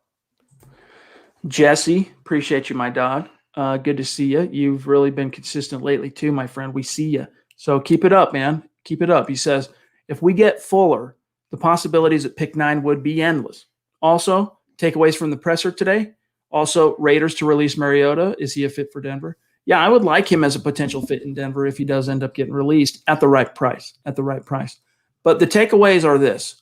Jesse, appreciate you, my dog. Good to see you. You've really been consistent lately too, my friend. We see you. So keep it up, man. Keep it up. He says, if we get Fuller, the possibilities at pick 9 would be endless. Also, takeaways from the presser today. Also, Raiders to release Mariota. Is he a fit for Denver? Yeah, I would like him as a potential fit in Denver if he does end up getting released at the right price. But the takeaways are this.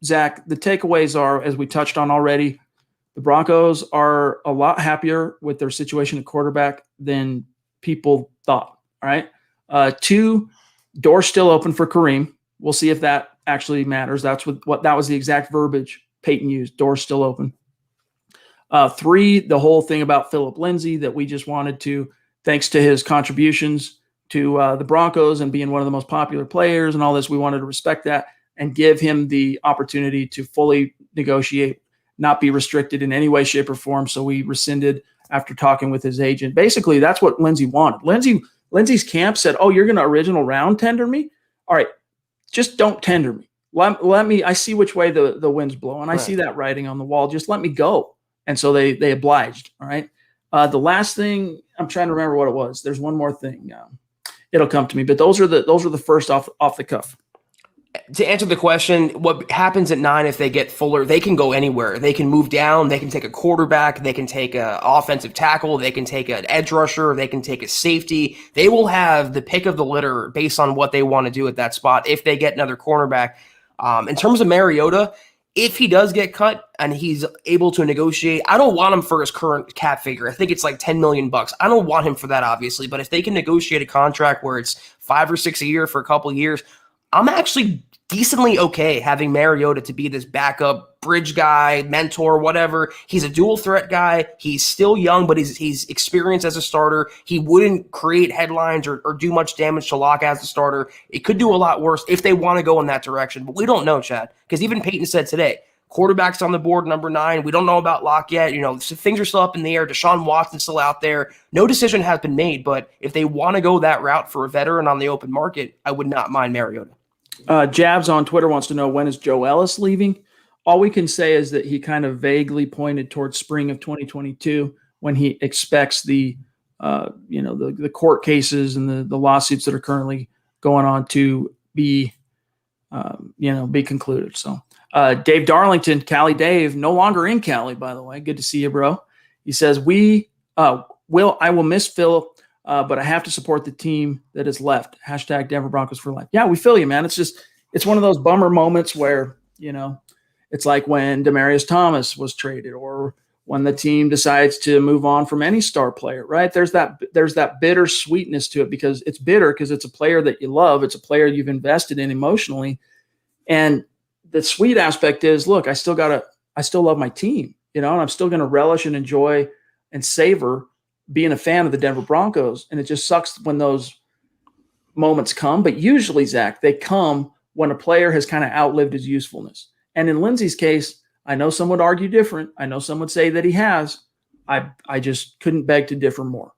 Zach, the takeaways are, as we touched on already, the Broncos are a lot happier with their situation at quarterback than people thought. All right. 2, doors still open for Kareem. We'll see if that actually matters. That was the exact verbiage Peyton used. Doors still open. 3, the whole thing about Phillip Lindsay that we just wanted to, thanks to his contributions to the Broncos and being one of the most popular players and all this, we wanted to respect that and give him the opportunity to fully negotiate, not be restricted in any way, shape, or form. So we rescinded after talking with his agent. Basically, that's what Lindsay wanted. Lindsay's camp said, oh, you're going to original round tender me? All right, just don't tender me. Let me, I see which way the wind's blowing. I see that writing on the wall. Just let me go. And so they obliged. All right. The last thing, I'm trying to remember what it was. There's one more thing. It'll come to me, but those are the first off the cuff. To answer the question, what happens at 9 if they get Fuller? They can go anywhere. They can move down. They can take a quarterback. They can take an offensive tackle. They can take an edge rusher. They can take a safety. They will have the pick of the litter based on what they want to do at that spot if they get another cornerback. In terms of Mariota, if he does get cut and he's able to negotiate, I don't want him for his current cap figure. I think it's like $10 million. I don't want him for that, obviously. But if they can negotiate a contract where it's 5 or 6 a year for a couple of years, I'm actually decently okay having Mariota to be this backup bridge guy, mentor, whatever. He's a dual threat guy. He's still young, but he's experienced as a starter. He wouldn't create headlines or do much damage to Locke as a starter. It could do a lot worse if they want to go in that direction. But we don't know, Chad, because even Peyton said today, quarterback's on the board, number 9. We don't know about Locke yet. Things are still up in the air. Deshaun Watson's still out there. No decision has been made, but if they want to go that route for a veteran on the open market, I would not mind Mariota. Jabs on Twitter wants to know, when is Joe Ellis leaving? All we can say is that he kind of vaguely pointed towards spring of 2022 when he expects the court cases and the lawsuits that are currently going on to be concluded. So Dave Darlington, Cali Dave, no longer in Cali, by the way. Good to see you, bro. He says, I will miss Phil, but I have to support the team that is left. # Denver Broncos for life. Yeah, we feel you, man. It's one of those bummer moments where, it's like when Demaryius Thomas was traded or when the team decides to move on from any star player, right? There's that bitter sweetness to it because it's bitter because it's a player that you love. It's a player you've invested in emotionally. And the sweet aspect is, look, I still love my team, and I'm still going to relish and enjoy and savor being a fan of the Denver Broncos. And it just sucks when those moments come. But usually, Zach, they come when a player has kind of outlived his usefulness. And in Lindsay's case, I know some would argue different. I know some would say that he has. I just couldn't beg to differ more.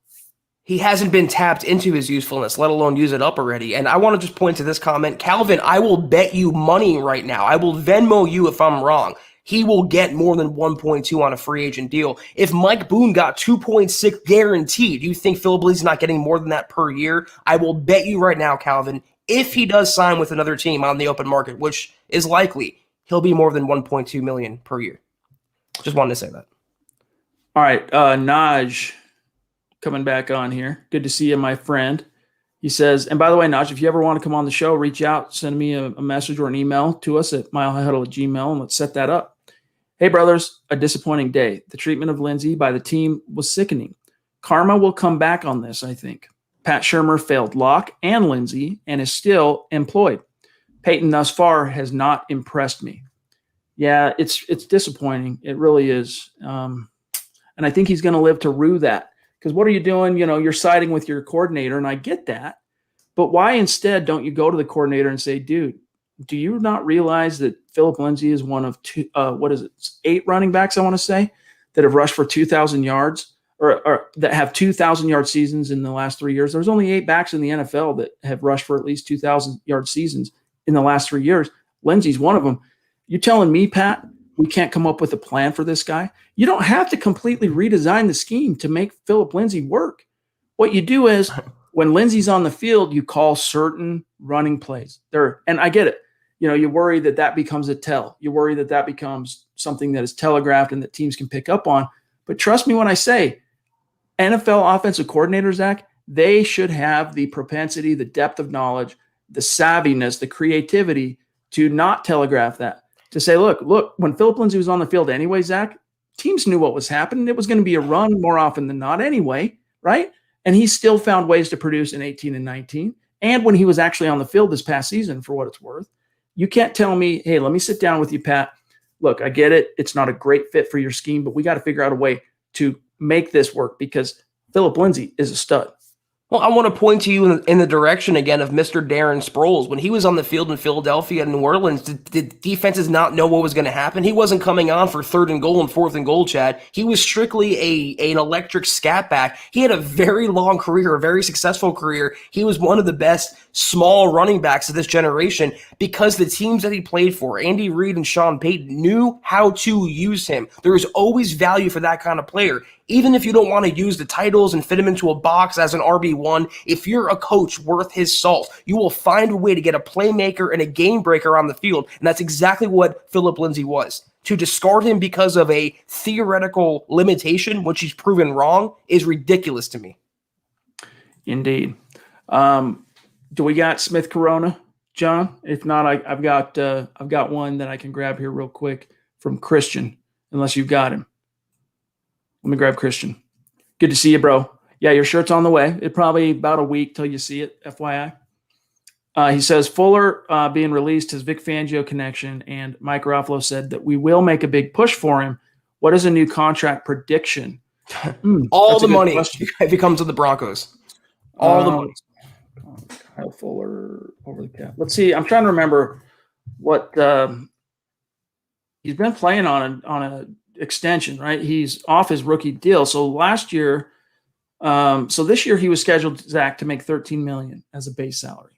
He hasn't been tapped into his usefulness, let alone use it up already. And I want to just point to this comment. Calvin, I will bet you money right now. I will Venmo you if I'm wrong. He will get more than 1.2 on a free agent deal. If Mike Boone got 2.6 guaranteed, do you think Phillip Lindsay's not getting more than that per year? I will bet you right now, Calvin, if he does sign with another team on the open market, which is likely, he'll be more than 1.2 million per year. Just wanted to say that. All right, Naj coming back on here. Good to see you, my friend. He says, and by the way, Naj, if you ever want to come on the show, reach out, send me a message or an email to us at milehighhuddle@gmail.com, and let's set that up. Hey, brothers, a disappointing day. The treatment of Lindsay by the team was sickening. Karma will come back on this, I think. Pat Shurmur failed Locke and Lindsay and is still employed. Peyton thus far has not impressed me. Yeah, it's disappointing. It really is. And I think he's going to live to rue that. Because what are you doing? You're siding with your coordinator, and I get that. But why instead don't you go to the coordinator and say, dude, do you not realize that Phillip Lindsay is one of 8 running backs, I want to say, that have rushed for 2,000 yards or that have 2,000-yard seasons in the last 3 years? There's only 8 backs in the NFL that have rushed for at least 2,000-yard seasons in the last 3 years. Lindsay's one of them. You telling me, Pat, we can't come up with a plan for this guy? You don't have to completely redesign the scheme to make Phillip Lindsay work. What you do is when Lindsay's on the field, you call certain running plays. And I get it. You worry that becomes a tell. You worry that becomes something that is telegraphed and that teams can pick up on. But trust me when I say NFL offensive coordinators, Zach, they should have the propensity, the depth of knowledge, the savviness, the creativity to not telegraph that. To say, look, when Phillip Lindsay was on the field anyway, Zach, teams knew what was happening. It was going to be a run more often than not anyway, right? And he still found ways to produce in 18 and 19. And when he was actually on the field this past season, for what it's worth. You can't tell me, hey, let me sit down with you, Pat. Look, I get it. It's not a great fit for your scheme, but we got to figure out a way to make this work because Phillip Lindsay is a stud. Well, I want to point to you in the direction again of Mr. Darren Sproles. When he was on the field in Philadelphia and New Orleans, did defenses not know what was going to happen? He wasn't coming on for 3rd and goal and 4th and goal, Chad. He was strictly an electric scat back. He had a very long career, a very successful career. He was one of the best small running backs of this generation because the teams that he played for, Andy Reid and Sean Payton, knew how to use him. There is always value for that kind of player. Even if you don't want to use the titles and fit him into a box as an RB1, if you're a coach worth his salt, you will find a way to get a playmaker and a game breaker on the field. And that's exactly what Phillip Lindsay was. To discard him because of a theoretical limitation, which he's proven wrong, is ridiculous to me. Indeed. Do we got Smith Corona, John? If not, I've got one that I can grab here real quick from Christian, unless you've got him. Let me grab Christian. Good to see you, bro. Yeah, your shirt's on the way. It probably about a week till you see it, FYI. He says, Fuller being released, his Vic Fangio connection, and Mike Garofalo said that we will make a big push for him. What is a new contract prediction? All the money if he comes to the Broncos. All the money. Kyle Fuller over the cap. Let's see. I'm trying to remember what he's been playing on a extension, right? He's off his rookie deal. So last year, this year he was scheduled, Zach, to make $13 million as a base salary.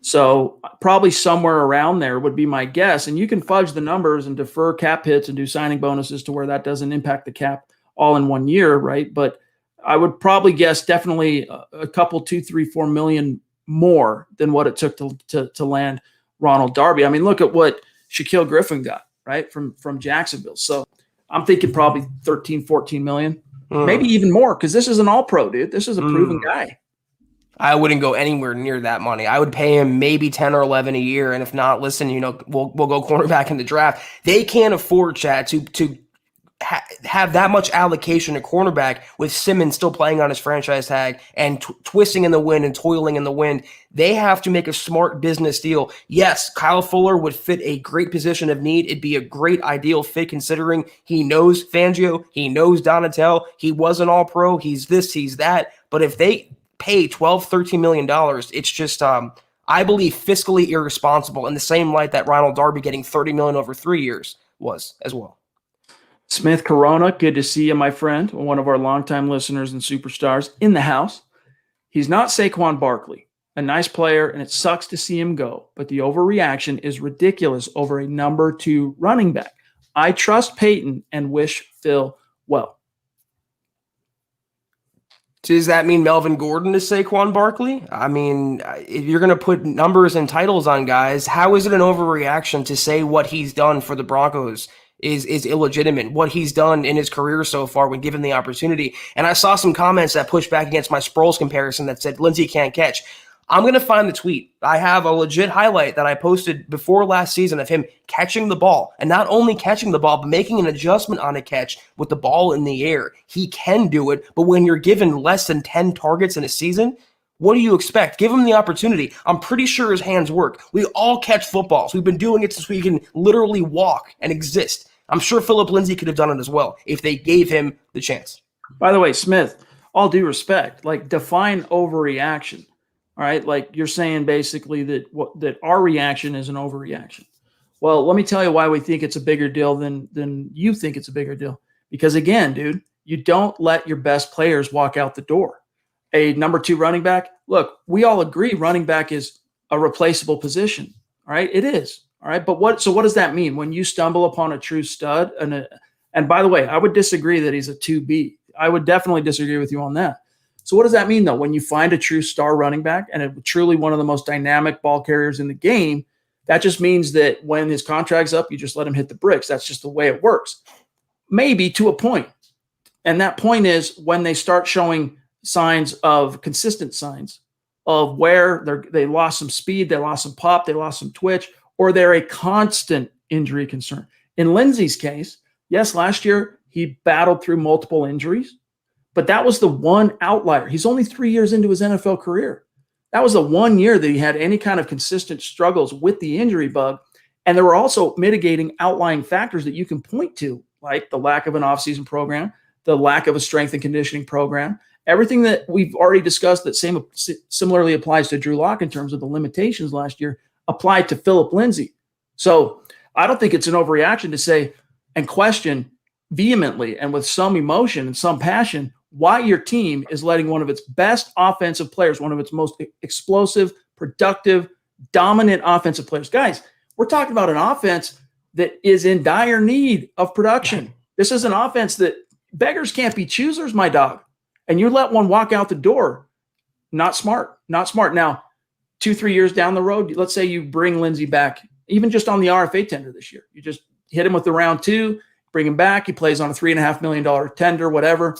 So probably somewhere around there would be my guess. And you can fudge the numbers and defer cap hits and do signing bonuses to where that doesn't impact the cap all in 1 year, right? But I would probably guess definitely a couple, 2, 3, 4 million more than what it took to land Ronald Darby. I mean, look at what Shaquille Griffin got, right, from Jacksonville. So I'm thinking probably 13, 14 million, maybe even more, because this is an all-pro, dude. This is a proven guy. I wouldn't go anywhere near that money. I would pay him maybe 10 or 11 a year, and if not, listen, we'll go cornerback in the draft. They can't afford, Chad, to have that much allocation at cornerback with Simmons still playing on his franchise tag and twisting in the wind and toiling in the wind. They have to make a smart business deal. Yes, Kyle Fuller would fit a great position of need. It'd be a great ideal fit considering he knows Fangio, he knows Donatel, he was an all-pro, he's this, he's that. But if they pay $12, $13 million, it's just, I believe, fiscally irresponsible in the same light that Ronald Darby getting $30 million over 3 years was as well. Smith Corona, good to see you, my friend, one of our longtime listeners and superstars in the house. He's not Saquon Barkley, a nice player, and it sucks to see him go, but the overreaction is ridiculous over a number 2 running back. I trust Peyton and wish Phil well. Does that mean Melvin Gordon is Saquon Barkley? I mean, if you're going to put numbers and titles on guys, how is it an overreaction to say what he's done for the Broncos is illegitimate. What he's done in his career so far when given the opportunity. And I saw some comments that pushed back against my Sproles comparison that said Lindsay can't catch. I'm going to find the tweet. I have a legit highlight that I posted before last season of him catching the ball, and not only catching the ball, but making an adjustment on a catch with the ball in the air. He can do it, but when you're given less than 10 targets in a season, what do you expect? Give him the opportunity. I'm pretty sure his hands work. We all catch footballs. We've been doing it since we can literally walk and exist. I'm sure Phillip Lindsay could have done it as well if they gave him the chance. By the way, Smith, all due respect, like define overreaction. All right, like you're saying basically that our reaction is an overreaction. Well, let me tell you why we think it's a bigger deal than you think it's a bigger deal. Because again, dude, you don't let your best players walk out the door. A number 2 running back, look, we all agree running back is a replaceable position. All right, it is. All right, but what does that mean when you stumble upon a true stud? And by the way, I would disagree that he's a 2B. I would definitely disagree with you on that. So what does that mean, though? When you find a true star running back and truly one of the most dynamic ball carriers in the game, that just means that when his contract's up, you just let him hit the bricks. That's just the way it works. Maybe to a point. And that point is when they start showing consistent signs of where they lost some speed, they lost some pop, they lost some twitch, or they're a constant injury concern. In Lindsay's case, yes, last year he battled through multiple injuries. But that was the one outlier. He's only 3 years into his NFL career. That was the 1 year that he had any kind of consistent struggles with the injury bug. And there were also mitigating outlying factors that you can point to, like the lack of an offseason program, the lack of a strength and conditioning program, everything that we've already discussed that similarly applies to Drew Lock in terms of the limitations last year applied to Phillip Lindsay. So I don't think it's an overreaction to say and question vehemently and with some emotion and some passion why your team is letting one of its best offensive players, one of its most explosive, productive, dominant offensive players. Guys, we're talking about an offense that is in dire need of production. This is an offense that beggars can't be choosers, my dog. And you let one walk out the door. Not smart. Not smart. Now, 2-3 years down the road, let's say you bring Lindsay back, even just on the RFA tender this year. You just hit him with the round 2, bring him back. He plays on a $3.5 million tender, whatever.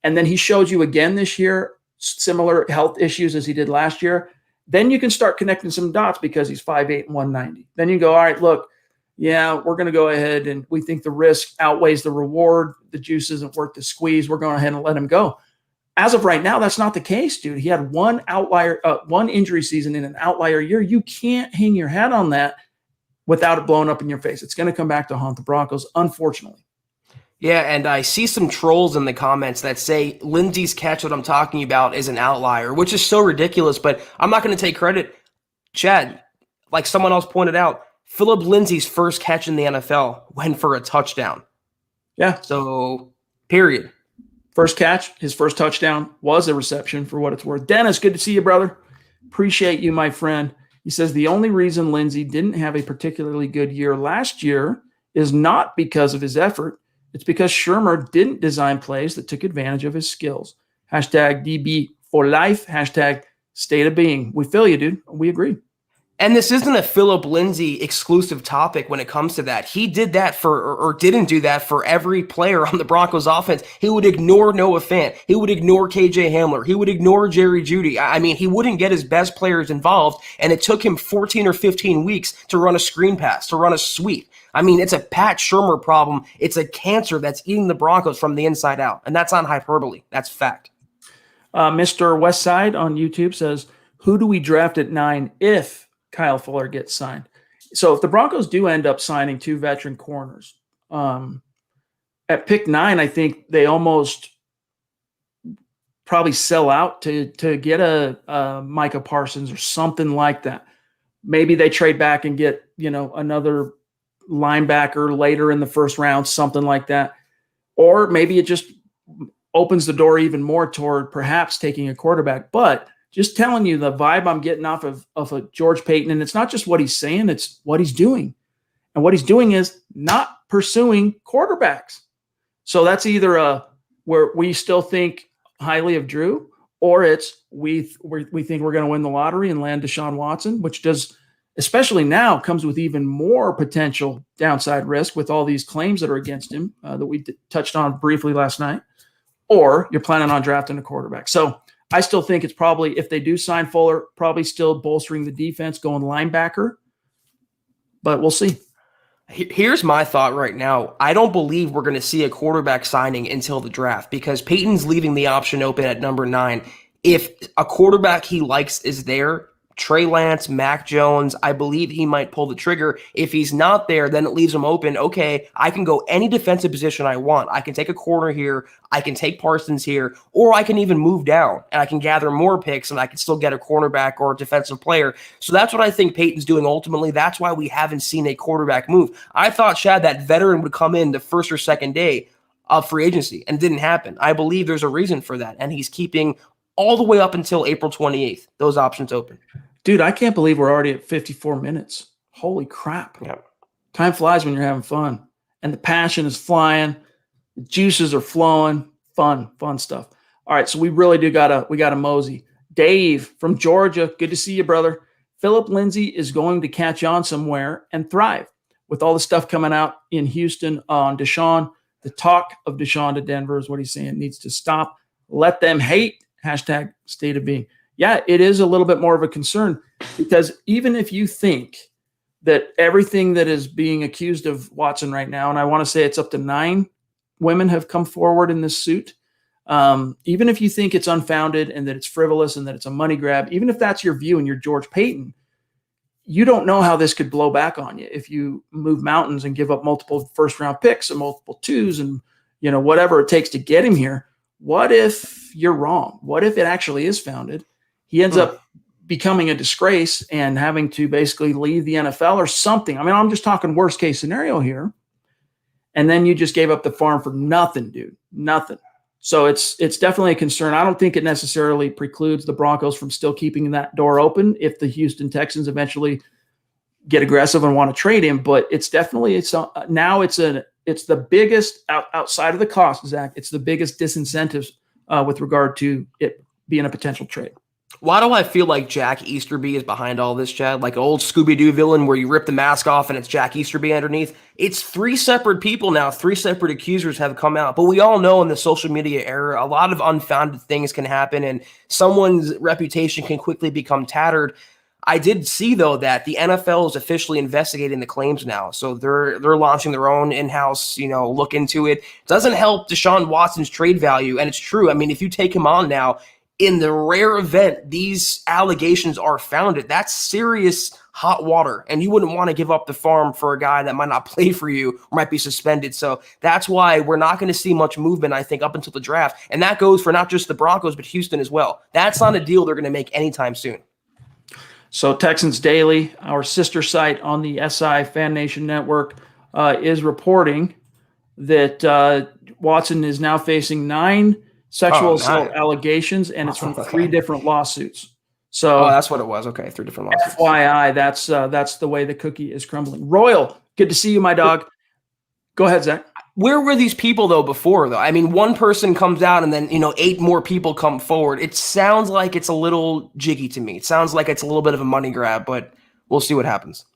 And then he shows you again this year, similar health issues as he did last year. Then you can start connecting some dots because he's 5'8" and 190. Then you go, all right, look, yeah, we're going to go ahead and we think the risk outweighs the reward. The juice isn't worth the squeeze. We're going ahead and let him go. As of right now, that's not the case, dude. He had one injury season in an outlier year. You can't hang your hat on that without it blowing up in your face. It's going to come back to haunt the Broncos, unfortunately. Yeah, and I see some trolls in the comments that say Lindsay's catch, what I'm talking about, is an outlier, which is so ridiculous, but I'm not going to take credit. Chad, like someone else pointed out, Phillip Lindsay's first catch in the NFL went for a touchdown. Yeah. So, period. First catch, his first touchdown was a reception for what it's worth. Dennis, good to see you, brother. Appreciate you, my friend. He says the only reason Lindsay didn't have a particularly good year last year is not because of his effort. It's because Shermer didn't design plays that took advantage of his skills. Hashtag DB for life. Hashtag state of being. We feel you, dude. We agree. And this isn't a Phillip Lindsay exclusive topic when it comes to that. He did that or didn't do that for every player on the Broncos offense. He would ignore Noah Fant. He would ignore KJ Hamler. He would ignore Jerry Jeudy. I mean, he wouldn't get his best players involved, and it took him 14 or 15 weeks to run a screen pass, to run a sweep. I mean, it's a Pat Shermer problem. It's a cancer that's eating the Broncos from the inside out, and that's not hyperbole. That's fact. Mr. Westside on YouTube says, who do we draft at 9 if Kyle Fuller gets signed? So if the Broncos do end up signing 2 veteran corners, at pick 9, I think they almost probably sell out to get a Micah Parsons or something like that. Maybe they trade back and get, another linebacker later in the first round, something like that. Or maybe it just opens the door even more toward perhaps taking a quarterback. But just telling you the vibe I'm getting off of George Payton, and it's not just what he's saying, it's what he's doing. And what he's doing is not pursuing quarterbacks. So that's either where we still think highly of Drew, or it's we think we're going to win the lottery and land Deshaun Watson, which does especially now, comes with even more potential downside risk with all these claims that are against him that we touched on briefly last night, or you're planning on drafting a quarterback. So I still think it's probably, if they do sign Fuller, probably still bolstering the defense, going linebacker, but we'll see. Here's my thought right now. I don't believe we're going to see a quarterback signing until the draft because Peyton's leaving the option open at number 9. If a quarterback he likes is there, Trey Lance, Mac Jones, I believe he might pull the trigger. If he's not there, then it leaves him open. Okay, I can go any defensive position I want. I can take a corner here. I can take Parsons here, or I can even move down and I can gather more picks and I can still get a cornerback or a defensive player. So that's what I think Peyton's doing ultimately. That's why we haven't seen a quarterback move. I thought, Chad, that veteran would come in the first or second day of free agency, and it didn't happen. I believe there's a reason for that, and he's keeping all the way up until April 28th, those options open. Dude, I can't believe we're already at 54 minutes. Holy crap. Yeah. Time flies when you're having fun. And the passion is flying. The juices are flowing. Fun stuff. All right, so we really do gotta mosey. Dave from Georgia, good to see you, brother. Phillip Lindsay is going to catch on somewhere and thrive. With all the stuff coming out in Houston on Deshaun, the talk of Deshaun to Denver is what he's saying needs to stop. Let them hate. Hashtag state of being. Yeah, it is a little bit more of a concern because even if you think that everything that is being accused of Watson right now, and I want to say it's up to 9 women have come forward in this suit, even if you think it's unfounded and that it's frivolous and that it's a money grab, even if that's your view and you're George Payton, you don't know how this could blow back on you if you move mountains and give up multiple first-round picks and multiple 2s and whatever it takes to get him here. What if you're wrong? What if it actually is founded? He ends up becoming a disgrace and having to basically leave the NFL or something. I mean, I'm just talking worst case scenario here. And then you just gave up the farm for nothing, dude. Nothing. So it's definitely a concern. I don't think it necessarily precludes the Broncos from still keeping that door open if the Houston Texans eventually get aggressive and want to trade him. But it's definitely it's the biggest outside of the cost, Zach. It's the biggest disincentive with regard to it being a potential trade. Why do I feel like Jack Easterby is behind all this, Chad? Like an old Scooby-Doo villain where you rip the mask off and it's Jack Easterby underneath? It's 3 separate people now. 3 separate accusers have come out. But we all know in the social media era, a lot of unfounded things can happen and someone's reputation can quickly become tattered. I did see, though, that the NFL is officially investigating the claims now. So they're launching their own in-house, look into it. Doesn't help Deshaun Watson's trade value. And it's true. I mean, if you take him on now, in the rare event these allegations are founded, that's serious hot water. And you wouldn't want to give up the farm for a guy that might not play for you or might be suspended. So that's why we're not going to see much movement, I think, up until the draft. And that goes for not just the Broncos, but Houston as well. That's not a deal they're going to make anytime soon. So Texans Daily, our sister site on the SI Fan Nation Network, is reporting that Watson is now facing 9 sexual assault allegations, and it's from 3 different lawsuits. So that's what it was. Okay, 3 different lawsuits. FYI, that's the way the cookie is crumbling. Royal, good to see you, my dog. Go ahead, Zach. Where were these people, though, before, though? I mean, one person comes out and then, 8 more people come forward. It sounds like it's a little jiggy to me. It sounds like it's a little bit of a money grab, but we'll see what happens.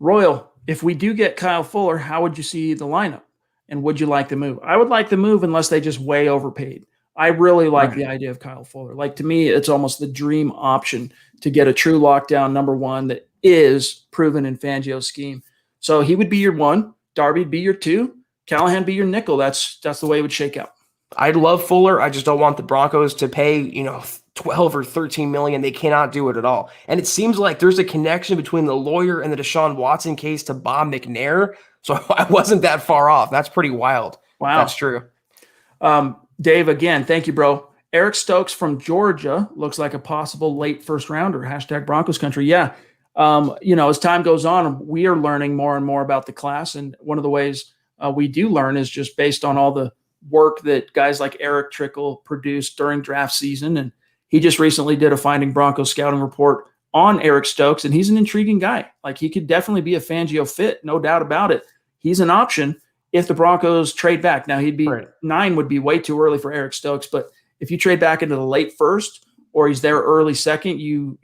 Royal, if we do get Kyle Fuller, how would you see the lineup? And would you like the move? I would like the move unless they just way overpaid. I really like the idea of Kyle Fuller. Like, to me, it's almost the dream option to get a true lockdown number 1 that is proven in Fangio's scheme. So he would be your 1. Darby would be your 2. Callahan be your nickel. That's the way it would shake out. I'd love Fuller. I just don't want the Broncos to pay, 12 or 13 million. They cannot do it at all. And it seems like there's a connection between the lawyer and the Deshaun Watson case to Bob McNair. So I wasn't that far off. That's pretty wild. Wow. That's true. Dave, again, thank you, bro. Eric Stokes from Georgia looks like a possible late first rounder. Hashtag Broncos country. Yeah. As time goes on, we are learning more and more about the class. And one of the ways we do learn is just based on all the work that guys like Eric Trickle produced during draft season. And he just recently did a Finding Broncos scouting report on Eric Stokes. And he's an intriguing guy. Like, he could definitely be a Fangio fit. No doubt about it. He's an option if the Broncos trade back. Now, 9 would be way too early for Eric Stokes, but if you trade back into the late first or he's there early second, you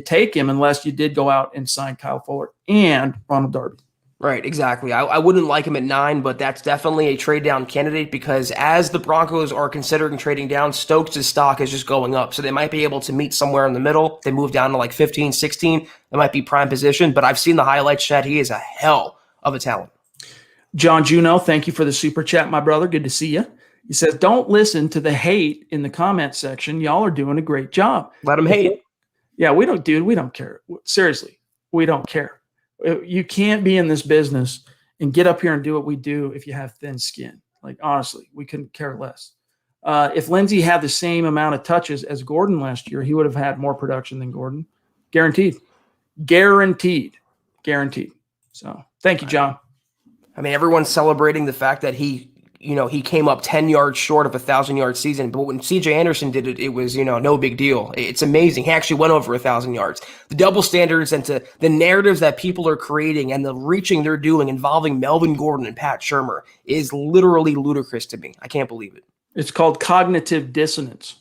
take him unless you did go out and sign Kyle Fuller and Ronald Darby. Right, exactly. I wouldn't like him at 9, but that's definitely a trade down candidate because as the Broncos are considering trading down, Stokes' stock is just going up. So they might be able to meet somewhere in the middle. They move down to like 15, 16. It might be prime position, but I've seen the highlights, Chad. He is a hell of a talent. John Juno, thank you for the super chat, my brother. Good to see you. He says, don't listen to the hate in the comment section. Y'all are doing a great job. Let him hate. Yeah, we don't care. Seriously, we don't care. You can't be in this business and get up here and do what we do if you have thin skin. Like, honestly, we couldn't care less. If Lindsay had the same amount of touches as Gordon last year, he would have had more production than Gordon. Guaranteed. So thank you, John. I mean, everyone's celebrating the fact that he came up 10 yards short of a 1,000-yard season. But when CJ Anderson did it, it was, no big deal. It's amazing. He actually went over 1,000 yards. The double standards and to the narratives that people are creating and the reaching they're doing involving Melvin Gordon and Pat Shurmur is literally ludicrous to me. I can't believe it. It's called cognitive dissonance.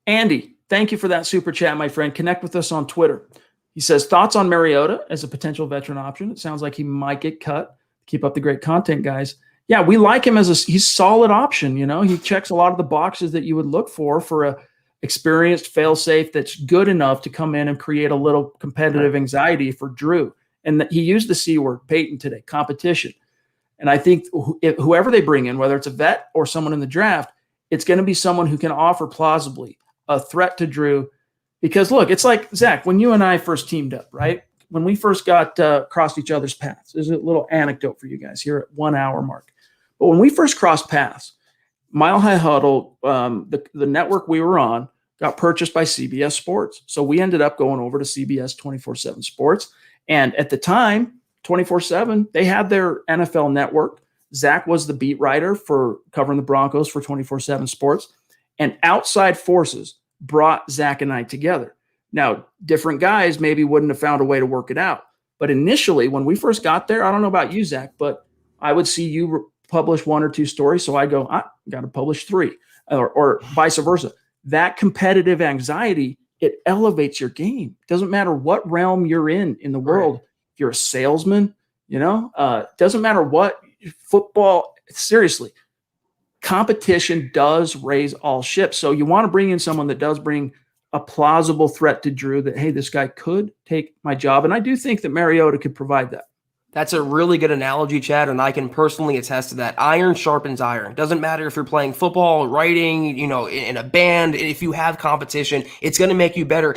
Andy, thank you for that super chat, my friend. Connect with us on Twitter. He says, thoughts on Mariota as a potential veteran option? It sounds like he might get cut. Keep up the great content, guys. Yeah, we like him he's a solid option. He checks a lot of the boxes that you would look for a experienced fail-safe that's good enough to come in and create a little competitive anxiety for Drew. And he used the C word, Peyton, today, competition. And I think whoever they bring in, whether it's a vet or someone in the draft, it's going to be someone who can offer plausibly a threat to Drew. Because look, it's like, Zach, when you and I first teamed up, right? When we first got crossed each other's paths, there's a little anecdote for you guys here at 1 hour mark. But when we first crossed paths, Mile High Huddle, the network we were on, got purchased by CBS Sports. So we ended up going over to CBS 24/7 Sports. And at the time, 24/7, they had their NFL network. Zack was the beat writer for covering the Broncos for 24/7 Sports. And outside forces brought Zack and I together. Now, different guys maybe wouldn't have found a way to work it out. But initially, when we first got there, I don't know about you, Zack, but I would see you publish 1 or 2 stories. So I go, I got to publish 3 or vice versa. That competitive anxiety, it elevates your game. Doesn't matter what realm you're in the world. If you're a salesman, doesn't matter what football, seriously, competition does raise all ships. So you want to bring in someone that does bring a plausible threat to Drew that, hey, this guy could take my job. And I do think that Mariota could provide that. That's a really good analogy, Chad, and I can personally attest to that. Iron sharpens iron. Doesn't matter if you're playing football, writing, in a band. If you have competition, it's going to make you better.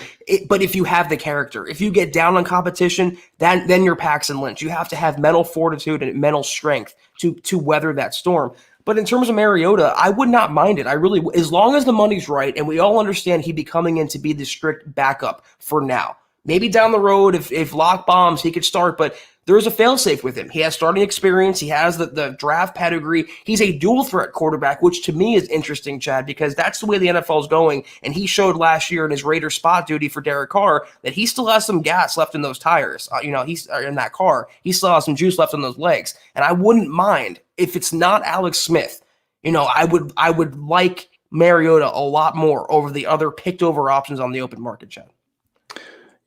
But if you have the character, if you get down on competition, then you're Paxton Lynch. You have to have mental fortitude and mental strength to weather that storm. But in terms of Mariota, I would not mind it. I really, as long as the money's right, and we all understand he'd be coming in to be the strict backup for now. Maybe down the road, if Lock bombs, he could start, but there is a failsafe with him. He has starting experience. He has the draft pedigree. He's a dual threat quarterback, which to me is interesting, Chad, because that's the way the NFL is going. And he showed last year in his Raider spot duty for Derek Carr that he still has some gas left in those tires. He's in that car. He still has some juice left in those legs. And I wouldn't mind if it's not Alex Smith. I would like Mariota a lot more over the other picked over options on the open market, Chad.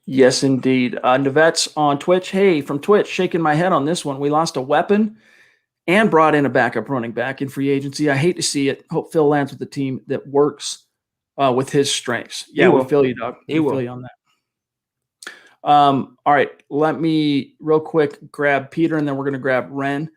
Yes, indeed. Nevette's on Twitch. Hey, from Twitch, shaking my head on this one. We lost a weapon and brought in a backup running back in free agency. I hate to see it. Hope Phil lands with a team that works with his strengths. Yeah, we'll feel you, dog. We'll feel you on that. All right, let me real quick grab Peter, and then we're going to grab Ren.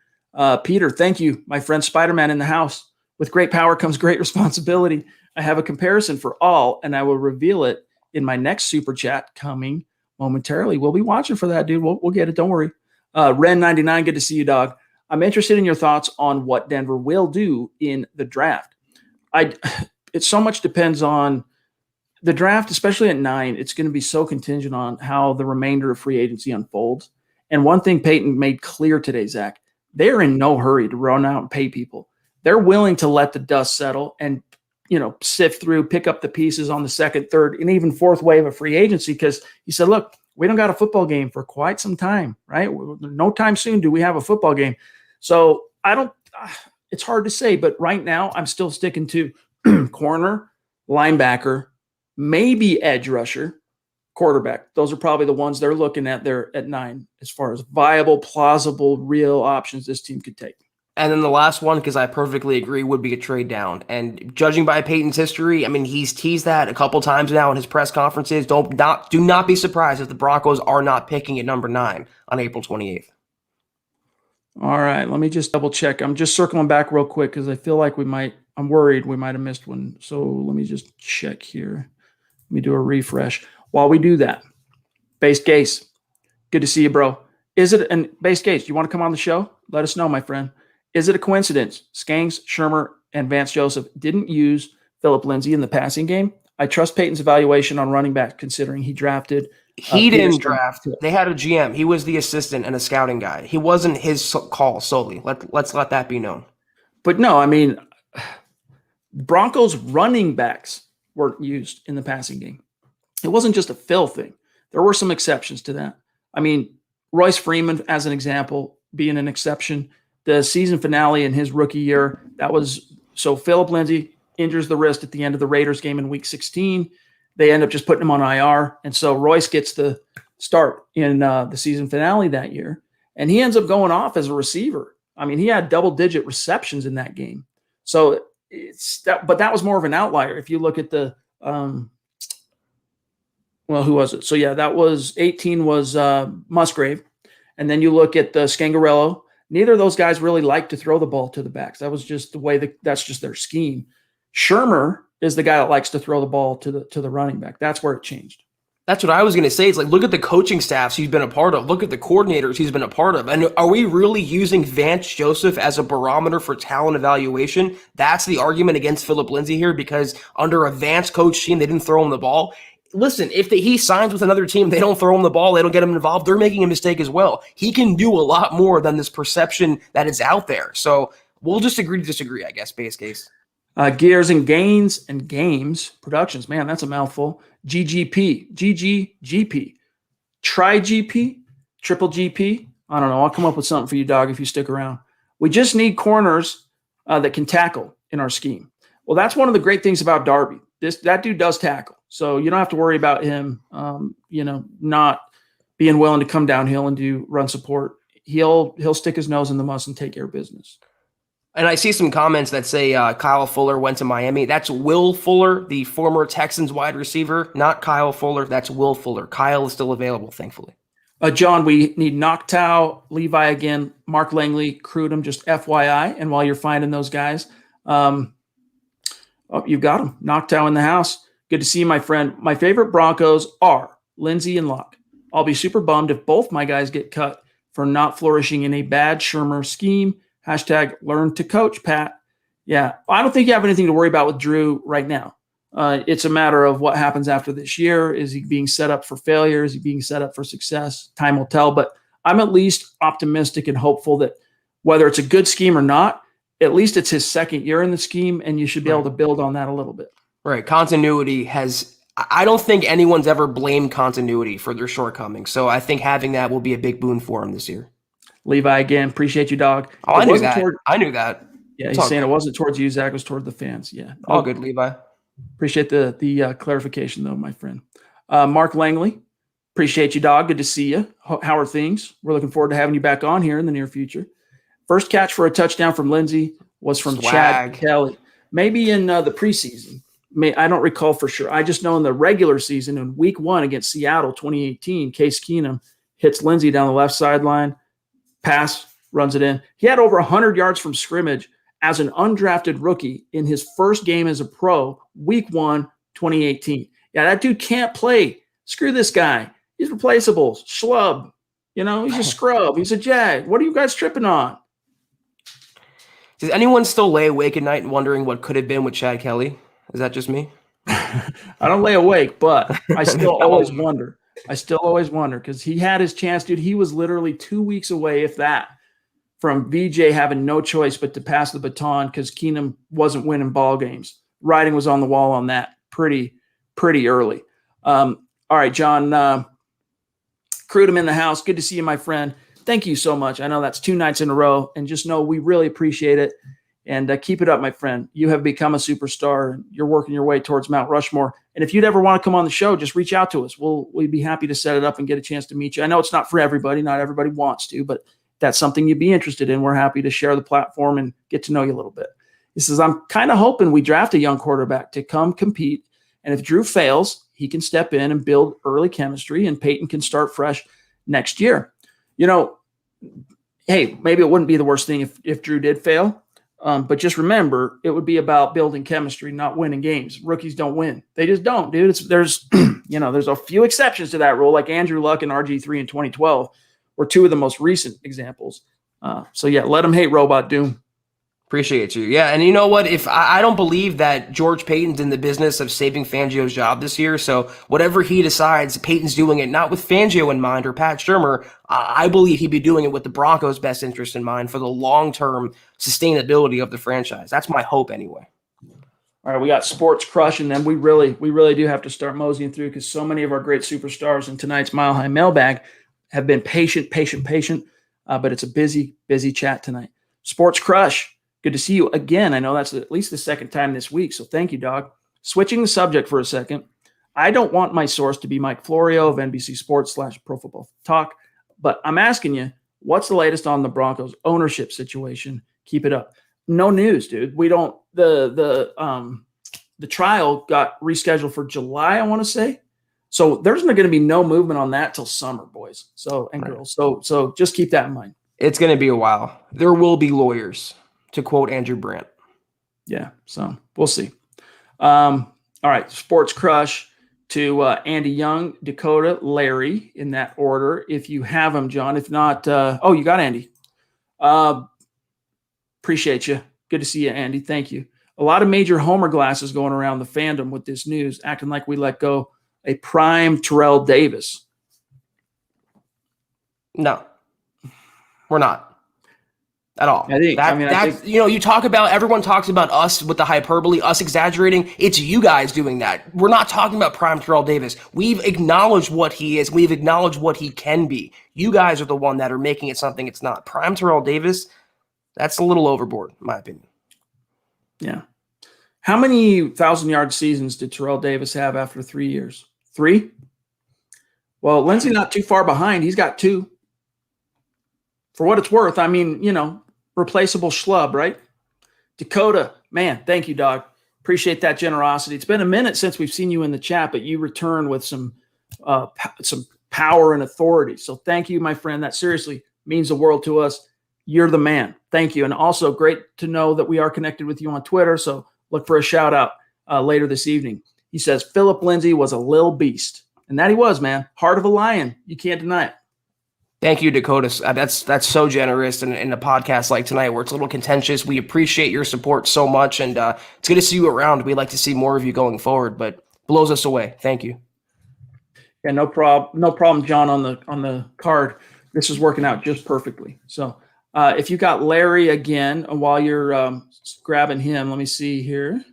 Peter, thank you, my friend Spider-Man in the house. With great power comes great responsibility. I have a comparison for all, and I will reveal it in my next super chat coming momentarily. We'll be watching for that, dude. We'll get it. Don't worry. Ren99, good to see you, dog. I'm interested in your thoughts on what Denver will do in the draft. It so much depends on the draft, especially at 9. It's going to be so contingent on how the remainder of free agency unfolds. And one thing Peyton made clear today, Zach, they're in no hurry to run out and pay people. They're willing to let the dust settle and sift through, pick up the pieces on the second, third, and even fourth wave of free agency. Because he said, look, we don't got a football game for quite some time, right? No time soon do we have a football game. So it's hard to say, but right now I'm still sticking to corner, linebacker, maybe edge rusher, quarterback. Those are probably the ones they're looking at there at 9 as far as viable, plausible, real options this team could take. And then the last one, because I perfectly agree, would be a trade down. And judging by Peyton's history, I mean, he's teased that a couple times now in his press conferences. Do not be surprised if the Broncos are not picking at number 9 on April 28th. All right, let me just double check. I'm just circling back real quick because I feel like I'm worried we might have missed one. So let me just check here. Let me do a refresh. While we do that, Base Case, good to see you, bro. And Base Case, you want to come on the show? Let us know, my friend. Is it a coincidence Skangs, Shermer, and Vance Joseph didn't use Phillip Lindsay in the passing game? I trust Peyton's evaluation on running back, considering he drafted. He didn't draft. They had a GM. He was the assistant and a scouting guy. He wasn't his call solely. Let's let that be known. But no, I mean, Broncos running backs weren't used in the passing game. It wasn't just a Phil thing. There were some exceptions to that. I mean, Royce Freeman, as an example, being an exception. The season finale in his rookie year, so Phillip Lindsay injures the wrist at the end of the Raiders game in week 16. They end up just putting him on IR. And so Royce gets the start in the season finale that year. And he ends up going off as a receiver. I mean, he had double-digit receptions in that game. So but that was more of an outlier. If you look at the who was it? So yeah, that was 18 was Musgrave. And then you look at the Scangarello. Neither of those guys really like to throw the ball to the backs. That was just the way that's just their scheme. Shermer is the guy that likes to throw the ball to the running back. That's where it changed. That's what I was going to say. It's like, look at the coaching staffs he's been a part of. Look at the coordinators he's been a part of. And are we really using Vance Joseph as a barometer for talent evaluation? That's the argument against Phillip Lindsay here, because under a Vance coach team, they didn't throw him the ball. Listen, if he signs with another team, they don't throw him the ball, they don't get him involved, they're making a mistake as well. He can do a lot more than this perception that is out there. So we'll just agree to disagree, I guess, Base Case. Gears and Gains and Games Productions. Man, that's a mouthful. GGP, Tri-GP, Triple GP. I don't know. I'll come up with something for you, dog, if you stick around. We just need corners that can tackle in our scheme. Well, that's one of the great things about Darby. That dude does tackle. So you don't have to worry about him, not being willing to come downhill and do run support. He'll stick his nose in the muss and take care of business. And I see some comments that say Kyle Fuller went to Miami. That's Will Fuller, the former Texans wide receiver, not Kyle Fuller. That's Will Fuller. Kyle is still available, thankfully. John, we need Noctow, Levi again, Mark Langley, Crudum, just FYI. And while you're finding those guys, you've got them. Noctow in the house. Good to see you, my friend. My favorite Broncos are Lindsay and Locke. I'll be super bummed if both my guys get cut for not flourishing in a bad Shermer scheme. # learn to coach, Pat. Yeah, I don't think you have anything to worry about with Drew right now. It's a matter of what happens after this year. Is he being set up for failure? Is he being set up for success? Time will tell. But I'm at least optimistic and hopeful that whether it's a good scheme or not, at least it's his second year in the scheme, and you should be able to build on that a little bit. Right. Continuity I don't think anyone's ever blamed continuity for their shortcomings. So I think having that will be a big boon for him this year. Levi, again, appreciate you, dog. Oh, I knew that. I knew that. Yeah, he's saying it wasn't towards you, Zach. It was toward the fans. Yeah. All good, Levi. Appreciate the clarification, though, my friend. Mark Langley, appreciate you, dog. Good to see you. How are things? We're looking forward to having you back on here in the near future. First catch for a touchdown from Lindsay was from Chad Kelly. Maybe in the preseason. I don't recall for sure. I just know in the regular season in week 1 against Seattle 2018, Case Keenum hits Lindsay down the left sideline, pass, runs it in. He had over 100 yards from scrimmage as an undrafted rookie in his first game as a pro, week 1, 2018. Yeah, that dude can't play. Screw this guy. He's replaceable. Schlub. He's a scrub. He's a jag. What are you guys tripping on? Does anyone still lay awake at night wondering what could have been with Chad Kelly? Is that just me? I don't lay awake, but I still always wonder. Because he had his chance, dude. He was literally 2 weeks away, if that, from VJ having no choice but to pass the baton because Keenum wasn't winning ball games. Writing was on the wall on that pretty early. All right, John, Crudum in the house. Good to see you, my friend. Thank you so much. I know that's 2 nights in a row, and just know we really appreciate it. And keep it up, my friend. You have become a superstar. You're working your way towards Mount Rushmore. And if you'd ever want to come on the show, just reach out to us. We'd be happy to set it up and get a chance to meet you. I know it's not for everybody. Not everybody wants to, but if that's something you'd be interested in, we're happy to share the platform and get to know you a little bit. He says, I'm kind of hoping we draft a young quarterback to come compete. And if Drew fails, he can step in and build early chemistry, and Peyton can start fresh next year. Hey, maybe it wouldn't be the worst thing if Drew did fail. But just remember, it would be about building chemistry, not winning games. Rookies don't win. They just don't, dude. There's a few exceptions to that rule, like Andrew Luck and RG3 in 2012 were two of the most recent examples. So let them hate Robot Doom. Appreciate you. Yeah, and you know what? If I don't believe that George Payton's in the business of saving Fangio's job this year, so whatever he decides, Payton's doing it not with Fangio in mind or Pat Shurmur. I believe he'd be doing it with the Broncos' best interest in mind for the long-term sustainability of the franchise. That's my hope, anyway. All right, we got Sports Crush, and then we really do have to start moseying through because so many of our great superstars in tonight's Mile High Mailbag have been patient. But it's a busy chat tonight. Sports Crush. Good to see you again. I know that's at least the second time this week, so thank you, dog. Switching the subject for a second, I don't want my source to be Mike Florio of NBC Sports / Pro Football Talk, but I'm asking you, what's the latest on the Broncos ownership situation? Keep it up. No news, dude. We don't. The trial got rescheduled for July, I want to say. So there's going to be no movement on that till summer, boys. And girls. So just keep that in mind. It's going to be a while. There will be lawyers, to quote Andrew Brandt. Yeah, so we'll see. All right, Sports Crush to Andy Young, Dakota, Larry, in that order. If you have them, John. If not, you got Andy. Appreciate you. Good to see you, Andy. Thank you. A lot of major homer glasses going around the fandom with this news, acting like we let go a prime Terrell Davis. No, we're not. At all. I think you talk about, everyone talks about us with the hyperbole, us exaggerating. It's you guys doing that. We're not talking about prime Terrell Davis. We've acknowledged what he is. We've acknowledged what he can be. You guys are the one that are making it something it's not. Prime Terrell Davis, that's a little overboard, in my opinion. Yeah. How many 1,000-yard seasons did Terrell Davis have after 3 years? 3? Well, Lindsay not too far behind. He's got 2. For what it's worth, replaceable schlub, right? Dakota, man, thank you, dog. Appreciate that generosity. It's been a minute since we've seen you in the chat, but you return with some power and authority. So thank you, my friend. That seriously means the world to us. You're the man. Thank you. And also great to know that we are connected with you on Twitter. So look for a shout out later this evening. He says, Phillip Lindsay was a lil beast. And that he was, man. Heart of a lion. You can't deny it. Thank you, Dakota. That's so generous in a podcast like tonight where it's a little contentious. We appreciate your support so much, and it's good to see you around. We'd like to see more of you going forward, but blows us away. Thank you. Yeah, no problem, John, on the card. This is working out just perfectly. So if you got Larry again, while you're grabbing him, let me see here.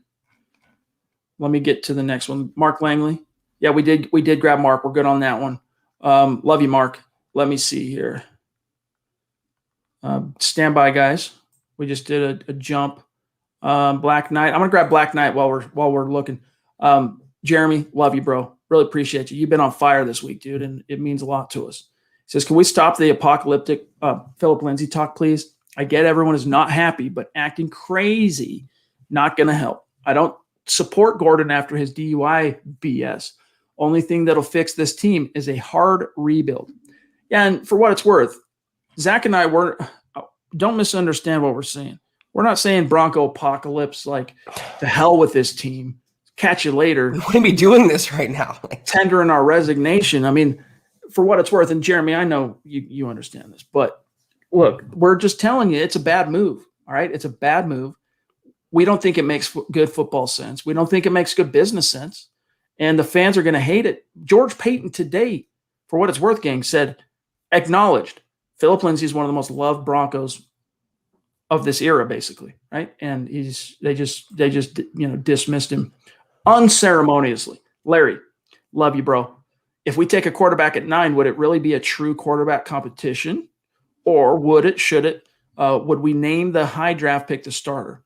Let me get to the next one. Mark Langley. Yeah, we did grab Mark. We're good on that one. Love you, Mark. Let me see here. Stand by, guys. We just did a jump. Black Knight. I'm gonna grab Black Knight while we're looking. Jeremy, love you, bro. Really appreciate you. You've been on fire this week, dude, and it means a lot to us. He says, "Can we stop the apocalyptic Phillip Lindsay talk, please? I get everyone is not happy, but acting crazy not gonna help. I don't support Gordon after his DUI BS. Only thing that'll fix this team is a hard rebuild." And for what it's worth, Zack and I don't misunderstand what we're saying. We're not saying Bronco apocalypse, like to hell with this team. Catch you later. We wouldn't be doing this right now. Tendering our resignation. I mean, for what it's worth, and Jeremy, I know you understand this, but look, we're just telling you it's a bad move. All right. It's a bad move. We don't think it makes good football sense. We don't think it makes good business sense. And the fans are going to hate it. George Payton today, for what it's worth, gang, said, acknowledged Phillip Lindsay is one of the most loved Broncos of this era, basically, right? And they just dismissed him unceremoniously. Larry, love you, bro. If we take a quarterback at 9, would it really be a true quarterback competition, or should it Would we name the high draft pick the starter?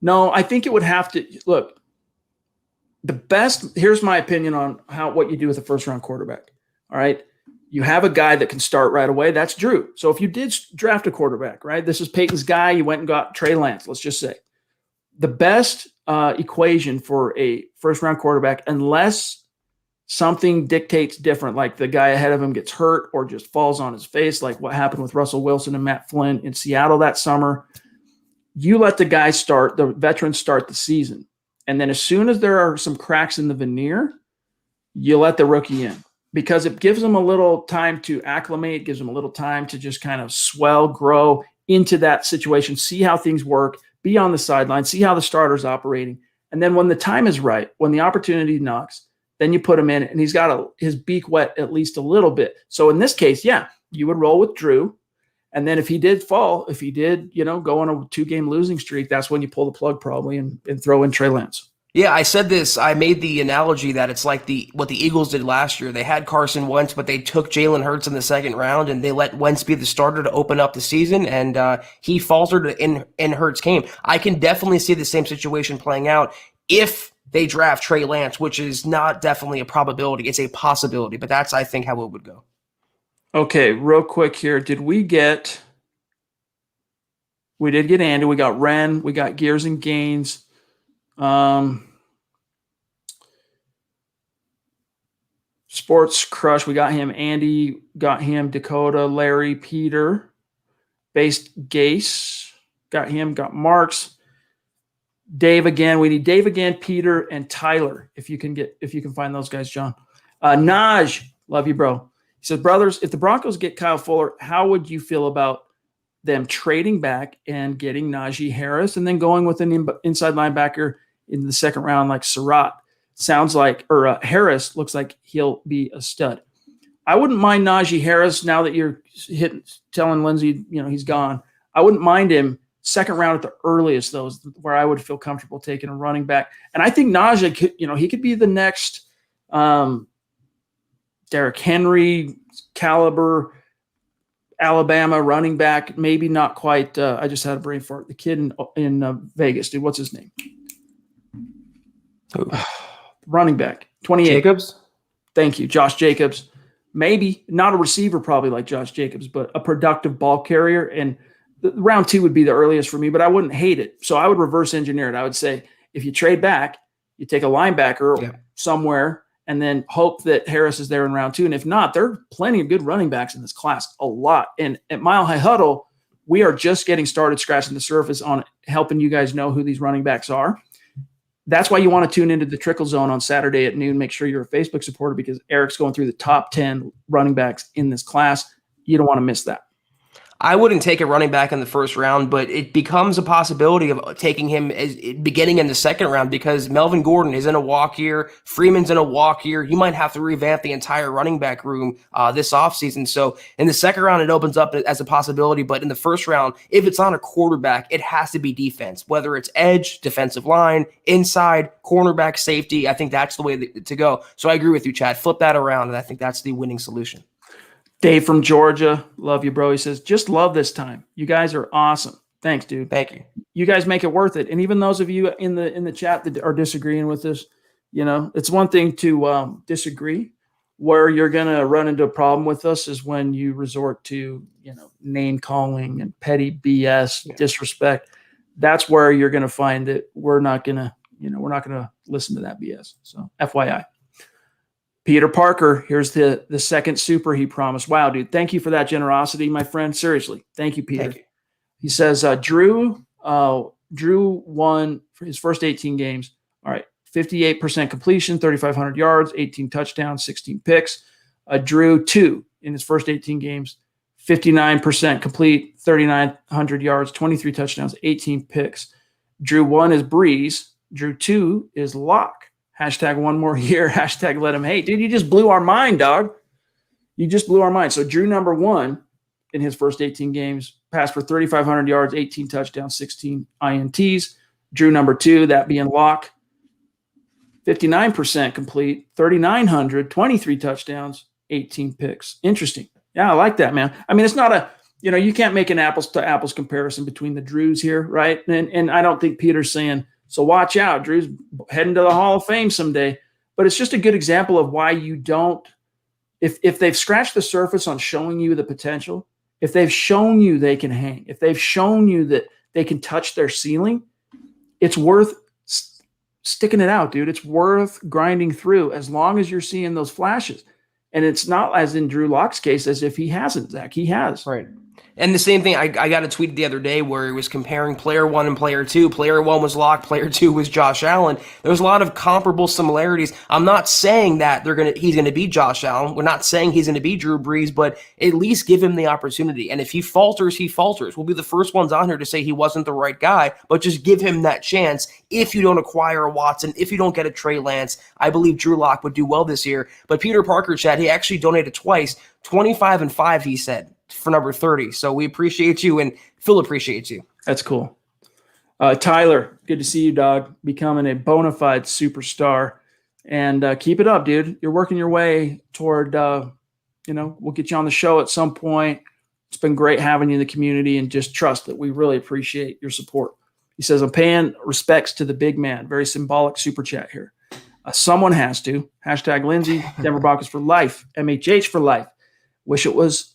No, I think it would have to look. The best, here's my opinion on what you do with a first round quarterback. All right. You have a guy that can start right away. That's Drew. So if you did draft a quarterback, right, this is Peyton's guy. You went and got Trey Lance, let's just say. The best equation for a first round quarterback, unless something dictates different, like the guy ahead of him gets hurt or just falls on his face, like what happened with Russell Wilson and Matt Flynn in Seattle that summer, you let the guy start, the veterans start the season. And then as soon as there are some cracks in the veneer, you let the rookie in because it gives them a little time to acclimate, gives them a little time to just kind of swell, grow into that situation, see how things work, be on the sideline, see how the starter's operating. And then when the time is right, when the opportunity knocks, then you put him in and he's got his beak wet at least a little bit. So in this case, yeah, you would roll with Drew. And then if he did fall, if he did, go on a 2-game losing streak, that's when you pull the plug probably and throw in Trey Lance. Yeah, I said this. I made the analogy that it's like what the Eagles did last year. They had Carson Wentz, but they took Jalen Hurts in the second round, and they let Wentz be the starter to open up the season, and he faltered and Hurts came. I can definitely see the same situation playing out if they draft Trey Lance, which is not definitely a probability. It's a possibility, but that's, I think, how it would go. Okay, real quick here. We did get Andy. We got Ren. We got Gears and Gains. Sports Crush. We got him. Andy got him. Dakota, Larry, Peter. Based Gase. Got him. Got Marks. Dave again. We need Dave again, Peter, and Tyler. If you can find those guys, John. Naj. Love you, bro. He says, brothers, if the Broncos get Kyle Fuller, how would you feel about them trading back and getting Najee Harris and then going with an inside linebacker in the second round like Surratt? Sounds like, or Harris looks like he'll be a stud. I wouldn't mind Najee Harris now that you're telling Lindsay, he's gone. I wouldn't mind him second round at the earliest, though, where I would feel comfortable taking a running back. And I think Najee could, he could be the next Derrick Henry caliber Alabama running back. Maybe not quite. I just had a brain fart. The kid in Vegas, dude. What's his name? Running back. 28. Jacobs? Thank you. Josh Jacobs. Maybe not a receiver probably like Josh Jacobs, but a productive ball carrier. And round 2 would be the earliest for me, but I wouldn't hate it. So I would reverse engineer it. I would say if you trade back, you take a linebacker somewhere and then hope that Harris is there in round 2. And if not, there are plenty of good running backs in this class, a lot. And at Mile High Huddle, we are just getting started scratching the surface on helping you guys know who these running backs are. That's why you want to tune into the Trickle Zone on Saturday at noon. Make sure you're a Facebook supporter because Eric's going through the top 10 running backs in this class. You don't want to miss that. I wouldn't take a running back in the first round, but it becomes a possibility of taking him as beginning in the second round because Melvin Gordon is in a walk year. Freeman's in a walk year. You might have to revamp the entire running back room this offseason. So in the second round, it opens up as a possibility. But in the first round, if it's on a quarterback, it has to be defense, whether it's edge, defensive line, inside, cornerback, safety. I think that's the way to go. So I agree with you, Chad. Flip that around, and I think that's the winning solution. Dave from Georgia, love you, bro. He says, just love this time. You guys are awesome. Thanks, dude. Thank you. You guys make it worth it. And even those of you in the chat that are disagreeing with this, it's one thing to disagree. Where you're going to run into a problem with us is when you resort to, name calling and petty BS, disrespect. That's where you're going to find it. We're not going to listen to that BS. So FYI. Peter Parker, here's the second super he promised. Wow, dude. Thank you for that generosity, my friend. Seriously. Thank you, Peter. Thank you. He says, Drew won for his first 18 games. All right. 58% completion, 3,500 yards, 18 touchdowns, 16 picks. Drew 2 in his first 18 games, 59% complete, 3,900 yards, 23 touchdowns, 18 picks. Drew 1 is Breeze. Drew 2 is Lock. Hashtag one more year. Hashtag let him hate. Dude, you just blew our mind, dog. You just blew our mind. So Drew number 1 in his first 18 games, passed for 3,500 yards, 18 touchdowns, 16 INTs. Drew number 2, that being Lock, 59% complete, 3,900, 23 touchdowns, 18 picks. Interesting. Yeah, I like that, man. I mean, it's not you can't make an apples to apples comparison between the Drews here, right? And I don't think Peter's saying, so watch out, Drew's heading to the Hall of Fame someday. But it's just a good example of why you don't, if they've scratched the surface on showing you the potential, if they've shown you they can hang, if they've shown you that they can touch their ceiling, it's worth sticking it out, dude. It's worth grinding through as long as you're seeing those flashes. And it's not as in Drew Lock's case as if he hasn't, Zach. He has. Right. And the same thing, I got a tweet the other day where he was comparing player 1 and player 2. Player 1 was Locke, player 2 was Josh Allen. There's a lot of comparable similarities. I'm not saying that he's gonna be Josh Allen. We're not saying he's gonna be Drew Brees, but at least give him the opportunity. And if he falters, he falters. We'll be the first ones on here to say he wasn't the right guy, but just give him that chance. If you don't acquire a Watson, if you don't get a Trey Lance, I believe Drew Lock would do well this year. But Peter Parker, Chad, he actually donated twice, 25 and 5, he said, for number 30. So we appreciate you, and Phil appreciates you. That's cool. Tyler, good to see you, dog. Becoming a bona fide superstar. And keep it up, dude. You're working your way toward, we'll get you on the show at some point. It's been great having you in the community, and just trust that we really appreciate your support. He says, I'm paying respects to the big man. Very symbolic super chat here. Someone has to. Hashtag Lindsay, Denver Broncos for life. MHH for life. Wish it was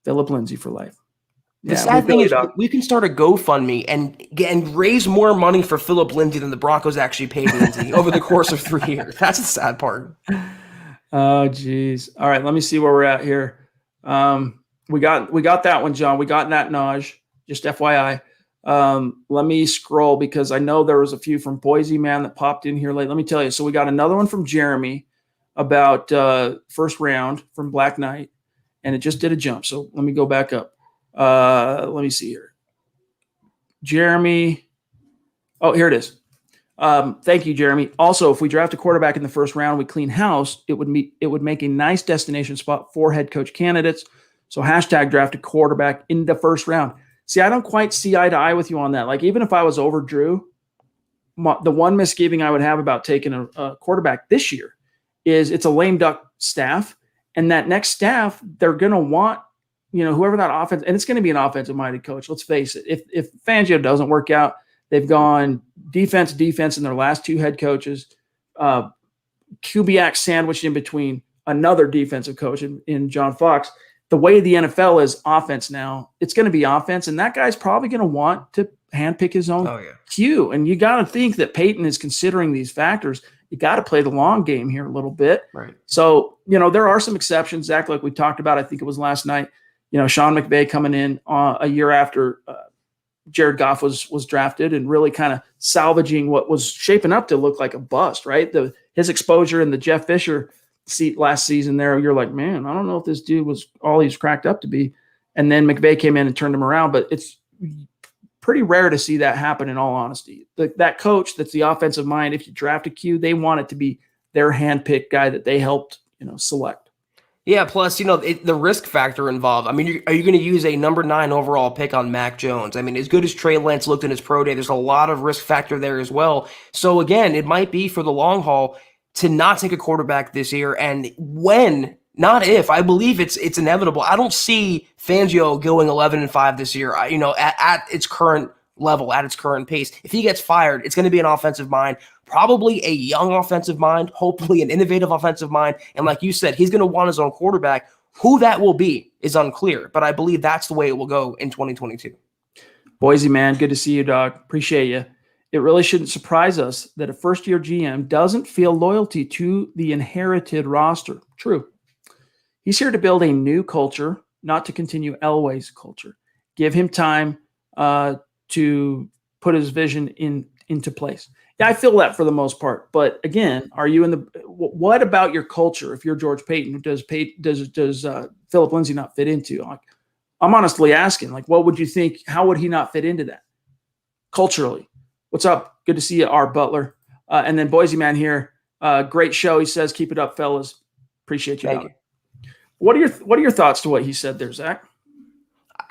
Phillip Lindsay for life. The sad thing is we can start a GoFundMe and raise more money for Phillip Lindsay than the Broncos actually paid Lindsay over the course of 3 years. That's the sad part. Oh, geez. All right, let me see where we're at here. We got that one, John. We got that Naj. Just FYI. Let me scroll because I know there was a few from Boise, man, that popped in here late. Let me tell you. So we got another one from Jeremy about first round from Black Knight, and it just did a jump. So let me go back up. Let me see here. Jeremy. Oh, here it is. Thank you, Jeremy. Also, if we draft a quarterback in the first round, we clean house, it would make a nice destination spot for head coach candidates. So hashtag draft a quarterback in the first round. See, I don't quite see eye to eye with you on that. Like, even if I was over Drew, the one misgiving I would have about taking a quarterback this year is it's a lame duck staff. And that next staff, they're going to want, whoever that offense, and it's going to be an offensive-minded coach. Let's face it. If Fangio doesn't work out, they've gone defense in their last two head coaches. Kubiak sandwiched in between another defensive coach in John Fox. The way the NFL is offense now, it's going to be offense, and that guy's probably going to want to handpick his own cue. And you got to think that Peyton is considering these factors. You got to play the long game here a little bit. Right. So, there are some exceptions, Zach, like we talked about. I think it was last night. Sean McVay coming in a year after Jared Goff was drafted and really kind of salvaging what was shaping up to look like a bust, right? His exposure in the Jeff Fisher seat last season there, you're like, man, I don't know if this dude was all he's cracked up to be. And then McVay came in and turned him around, but it's pretty rare to see that happen, in all honesty. That coach that's the offensive mind, if you draft a Q, they want it to be their handpicked guy that they helped, select. Yeah, plus, the risk factor involved. I mean, are you going to use a number 9 overall pick on Mac Jones? I mean, as good as Trey Lance looked in his pro day, there's a lot of risk factor there as well. So, again, it might be for the long haul to not take a quarterback this year. And when, not if, I believe it's inevitable. I don't see Fangio going 11-5 this year, at its current level, at its current pace. If he gets fired, it's going to be an offensive mind, probably a young offensive mind, hopefully an innovative offensive mind. And like you said, he's going to want his own quarterback. Who that will be is unclear, but I believe that's the way it will go in 2022. Boise, man, good to see you, dog. Appreciate you. It really shouldn't surprise us that a first-year GM doesn't feel loyalty to the inherited roster. True. He's here to build a new culture, not to continue Elway's culture. Give him time to put his vision into place. Yeah, I feel that for the most part. But again, are you what about your culture? If you're George Payton, does Phillip Lindsay not fit into? I'm honestly asking, what would you think? How would he not fit into that culturally? What's up? Good to see you, R. Butler. And then Boise man here. Great show. He says, keep it up, fellas. Appreciate you. Thank you. What are your thoughts to what he said there, Zach?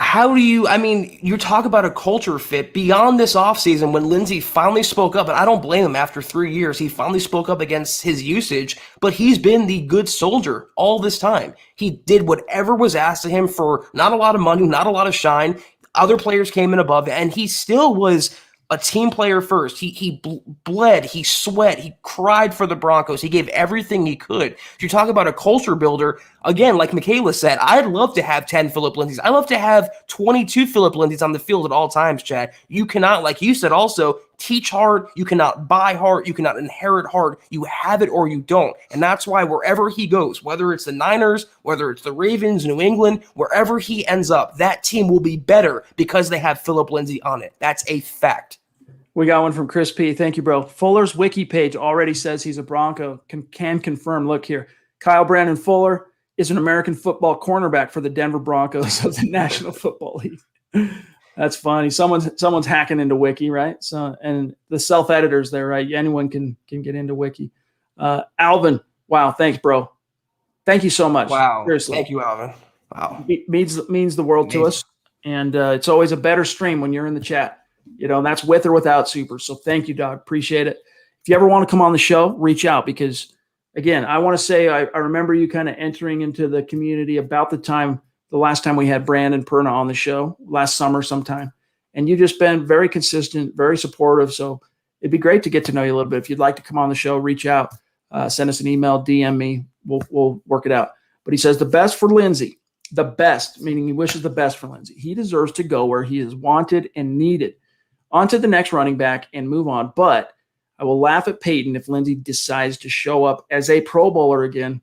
How do you, I mean, you talk about a culture fit beyond this offseason when Lindsay finally spoke up, and I don't blame him after 3 years. He finally spoke up against his usage, but he's been the good soldier all this time. He did whatever was asked of him for not a lot of money, not a lot of shine. Other players came in above, and he still was a team player first. He bled, he sweat, he cried for the Broncos. He gave everything he could. If you talk about a culture builder, again, like Michaela said, I'd love to have 10 Phillip Lindsays. I love to have 22 Phillip Lindsays on the field at all times, Chad. You cannot, like you said also, teach hard. You cannot buy hard. You cannot inherit hard. You have it or you don't. And that's why wherever he goes, whether it's the Niners, whether it's the Ravens, New England, wherever he ends up, that team will be better because they have Phillip Lindsay on it. That's a fact. We got one from Chris P. Thank you, bro. Fuller's wiki page already says he's a Bronco. Can confirm. Look here. Kyle Brandon Fuller is an American football cornerback for the Denver Broncos of the National Football League. That's funny. Someone's hacking into wiki, right? So, and the self-editors there, right? Anyone can get into wiki. Alvin, wow, thanks, bro. Thank you so much. Wow. Seriously. Thank you, Alvin. Wow. It means the world to us. And it's always a better stream when you're in the chat. You know, and that's with or without super. So thank you, dog. Appreciate it. If you ever want to come on the show, reach out because, again, I want to say I remember you kind of entering into the community about the last time we had Brandon Perna on the show last summer sometime. And you've just been very consistent, very supportive. So it'd be great to get to know you a little bit. If you'd like to come on the show, reach out, send us an email, DM me. We'll work it out. But he says the best for Lindsay, the best, meaning he wishes the best for Lindsay. He deserves to go where he is wanted and needed. On to the next running back and move on. But I will laugh at Peyton if Lindsay decides to show up as a Pro Bowler again.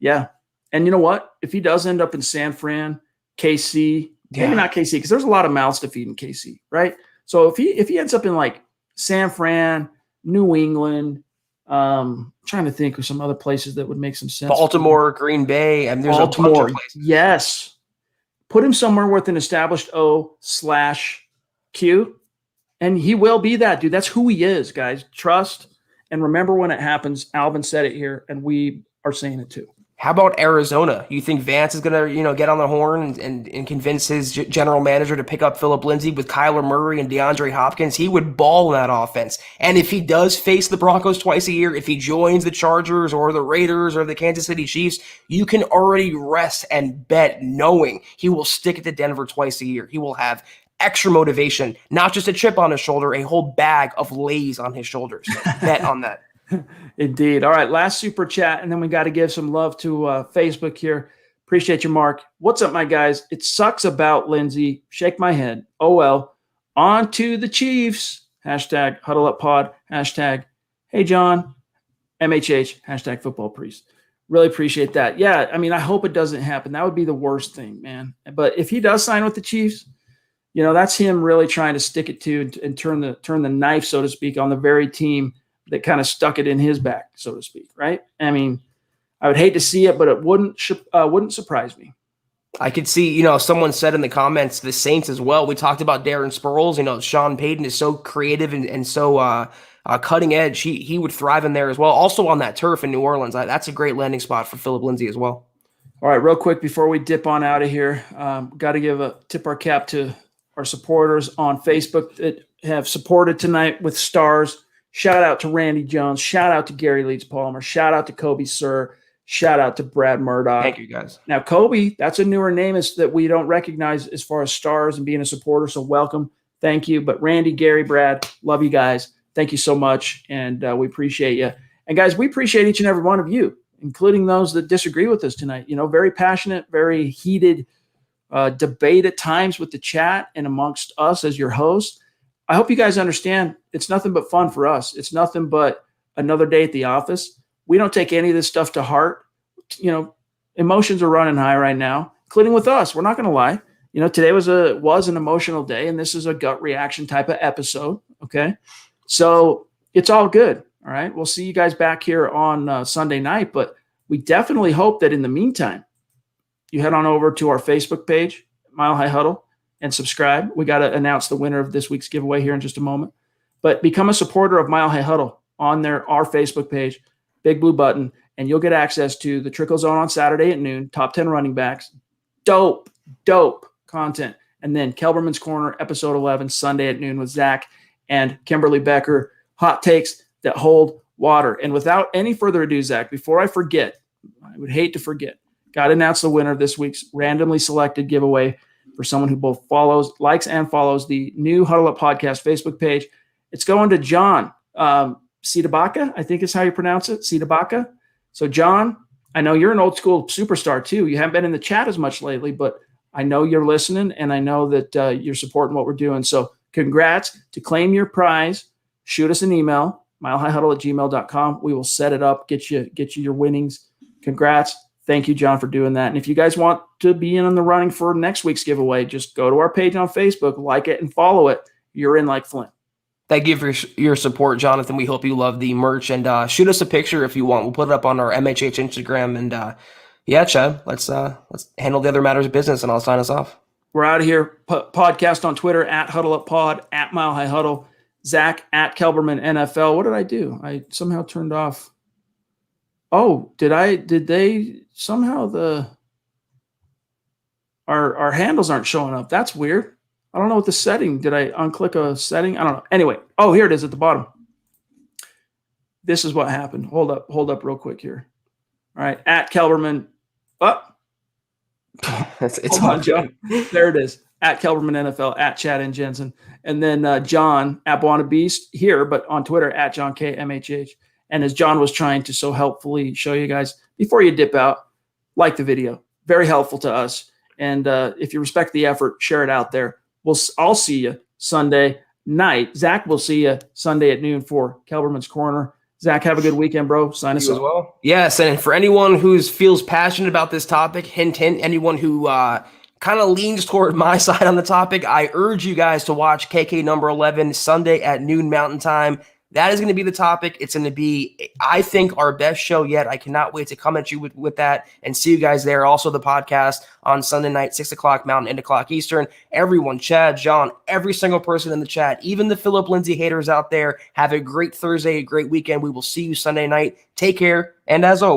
Yeah. And you know what? If he does end up in San Fran, KC, maybe not KC, because there's a lot of mouths to feed in KC, right? So if he ends up in like San Fran, New England, trying to think of some other places that would make some sense. Baltimore, Green Bay, and there's Baltimore, a bunch of places. Yes. Put him somewhere with an established O/Q. And he will be that, dude. That's who he is, guys. Trust. And remember when it happens, Alvin said it here, and we are saying it too. How about Arizona? You think Vance is going to, get on the horn and convince his general manager to pick up Phillip Lindsay with Kyler Murray and DeAndre Hopkins? He would ball in that offense. And if he does face the Broncos twice a year, if he joins the Chargers or the Raiders or the Kansas City Chiefs, you can already rest and bet knowing he will stick it to Denver twice a year. He will have extra motivation, not just a chip on his shoulder, a whole bag of Lay's on his shoulders. Bet on that. Indeed. All right, last super chat, and then we got to give some love to Facebook here. Appreciate you, Mark. What's up, my guys? It sucks about Lindsay. Shake my head. Oh, well. On to the Chiefs. Hashtag Huddle Up Pod. Hashtag Hey John. MHH. Hashtag Football Priest. Really appreciate that. Yeah, I mean, I hope it doesn't happen. That would be the worst thing, man. But if he does sign with the Chiefs, that's him really trying to stick it to and turn the knife, so to speak, on the very team that kind of stuck it in his back, so to speak, right? I mean, I would hate to see it, but it wouldn't surprise me. I could see, someone said in the comments, the Saints as well. We talked about Darren Sproles. Sean Payton is so creative and so cutting edge. He would thrive in there as well. Also on that turf in New Orleans, that's a great landing spot for Phillip Lindsay as well. All right, real quick before we dip on out of here, got to tip our cap to our supporters on Facebook that have supported tonight with stars. Shout out to Randy Jones. Shout out to Gary Leeds Palmer. Shout out to Kobe Sir. Shout out to Brad Murdoch. Thank you, guys. Now, Kobe, that's a newer name that we don't recognize as far as stars and being a supporter, so welcome. Thank you. But Randy, Gary, Brad, love you guys. Thank you so much, and we appreciate you. And, guys, we appreciate each and every one of you, including those that disagree with us tonight. Very passionate, very heated debate at times with the chat and amongst us as your host. I hope you guys understand it's nothing but fun for us. It's nothing but another day at the office. We don't take any of this stuff to heart. Emotions are running high right now, including with us. We're not going to lie. Today was an emotional day, and this is a gut reaction type of episode. Okay. So it's all good. All right. We'll see you guys back here on Sunday night, but we definitely hope that in the meantime, you head on over to our Facebook page, Mile High Huddle, and subscribe. We got to announce the winner of this week's giveaway here in just a moment. But become a supporter of Mile High Huddle on our Facebook page, big blue button, and you'll get access to the Trickle Zone on Saturday at noon, top 10 running backs. Dope content. And then Kelberman's Corner, episode 11, Sunday at noon with Zack and Kimberly Becker. Hot takes that hold water. And without any further ado, Zack, before I forget, I would hate to forget, got to announce the winner of this week's randomly selected giveaway for someone who both likes and follows the new Huddle Up Podcast Facebook page. It's going to John Sidabaka, I think is how you pronounce it, Sidabaka. So, John, I know you're an old school superstar too. You haven't been in the chat as much lately, but I know you're listening, and I know that you're supporting what we're doing. So congrats. To claim your prize, shoot us an email, milehighhuddle@gmail.com. We will set it up, get you your winnings. Congrats. Thank you, John, for doing that. And if you guys want to be in on the running for next week's giveaway, just go to our page on Facebook, like it, and follow it. You're in like Flint. Thank you for your support, Jonathan. We hope you love the merch, and shoot us a picture if you want. We'll put it up on our MHH Instagram, and yeah, Chad, let's handle the other matters of business, and I'll sign us off. We're out of here. Podcast on Twitter at Huddle Up Pod, at Mile High Huddle. Zack at Kelberman NFL. What did I do? I somehow turned off. Oh, did they somehow our handles aren't showing up? That's weird. I don't know what the setting. Did I unclick a setting? I don't know. Anyway, oh, here it is at the bottom. This is what happened. Hold up real quick here. All right, at Kelberman. Up. It's on, John. There it is. At Kelberman NFL, at Chad and Jensen. And then John at Buona Beast here, but on Twitter at John K MHH. And as John was trying to so helpfully show you guys, before you dip out, like the video. Very helpful to us. And if you respect the effort, share it out there. I'll see you Sunday night. Zack will see you Sunday at noon for Kelberman's Corner. Zack, have a good weekend, bro. Sign us as off. well. Yes, and for anyone who feels passionate about this topic, hint, anyone who kind of leans toward my side on the topic, I urge you guys to watch KK number 11 Sunday at noon Mountain Time. That is going to be the topic. It's going to be, I think, our best show yet. I cannot wait to come at you with that and see you guys there. Also, the podcast on Sunday night, 6 o'clock Mountain, 8 o'clock Eastern. Everyone, Chad, John, every single person in the chat, even the Phillip Lindsay haters out there, have a great Thursday, a great weekend. We will see you Sunday night. Take care, and as always,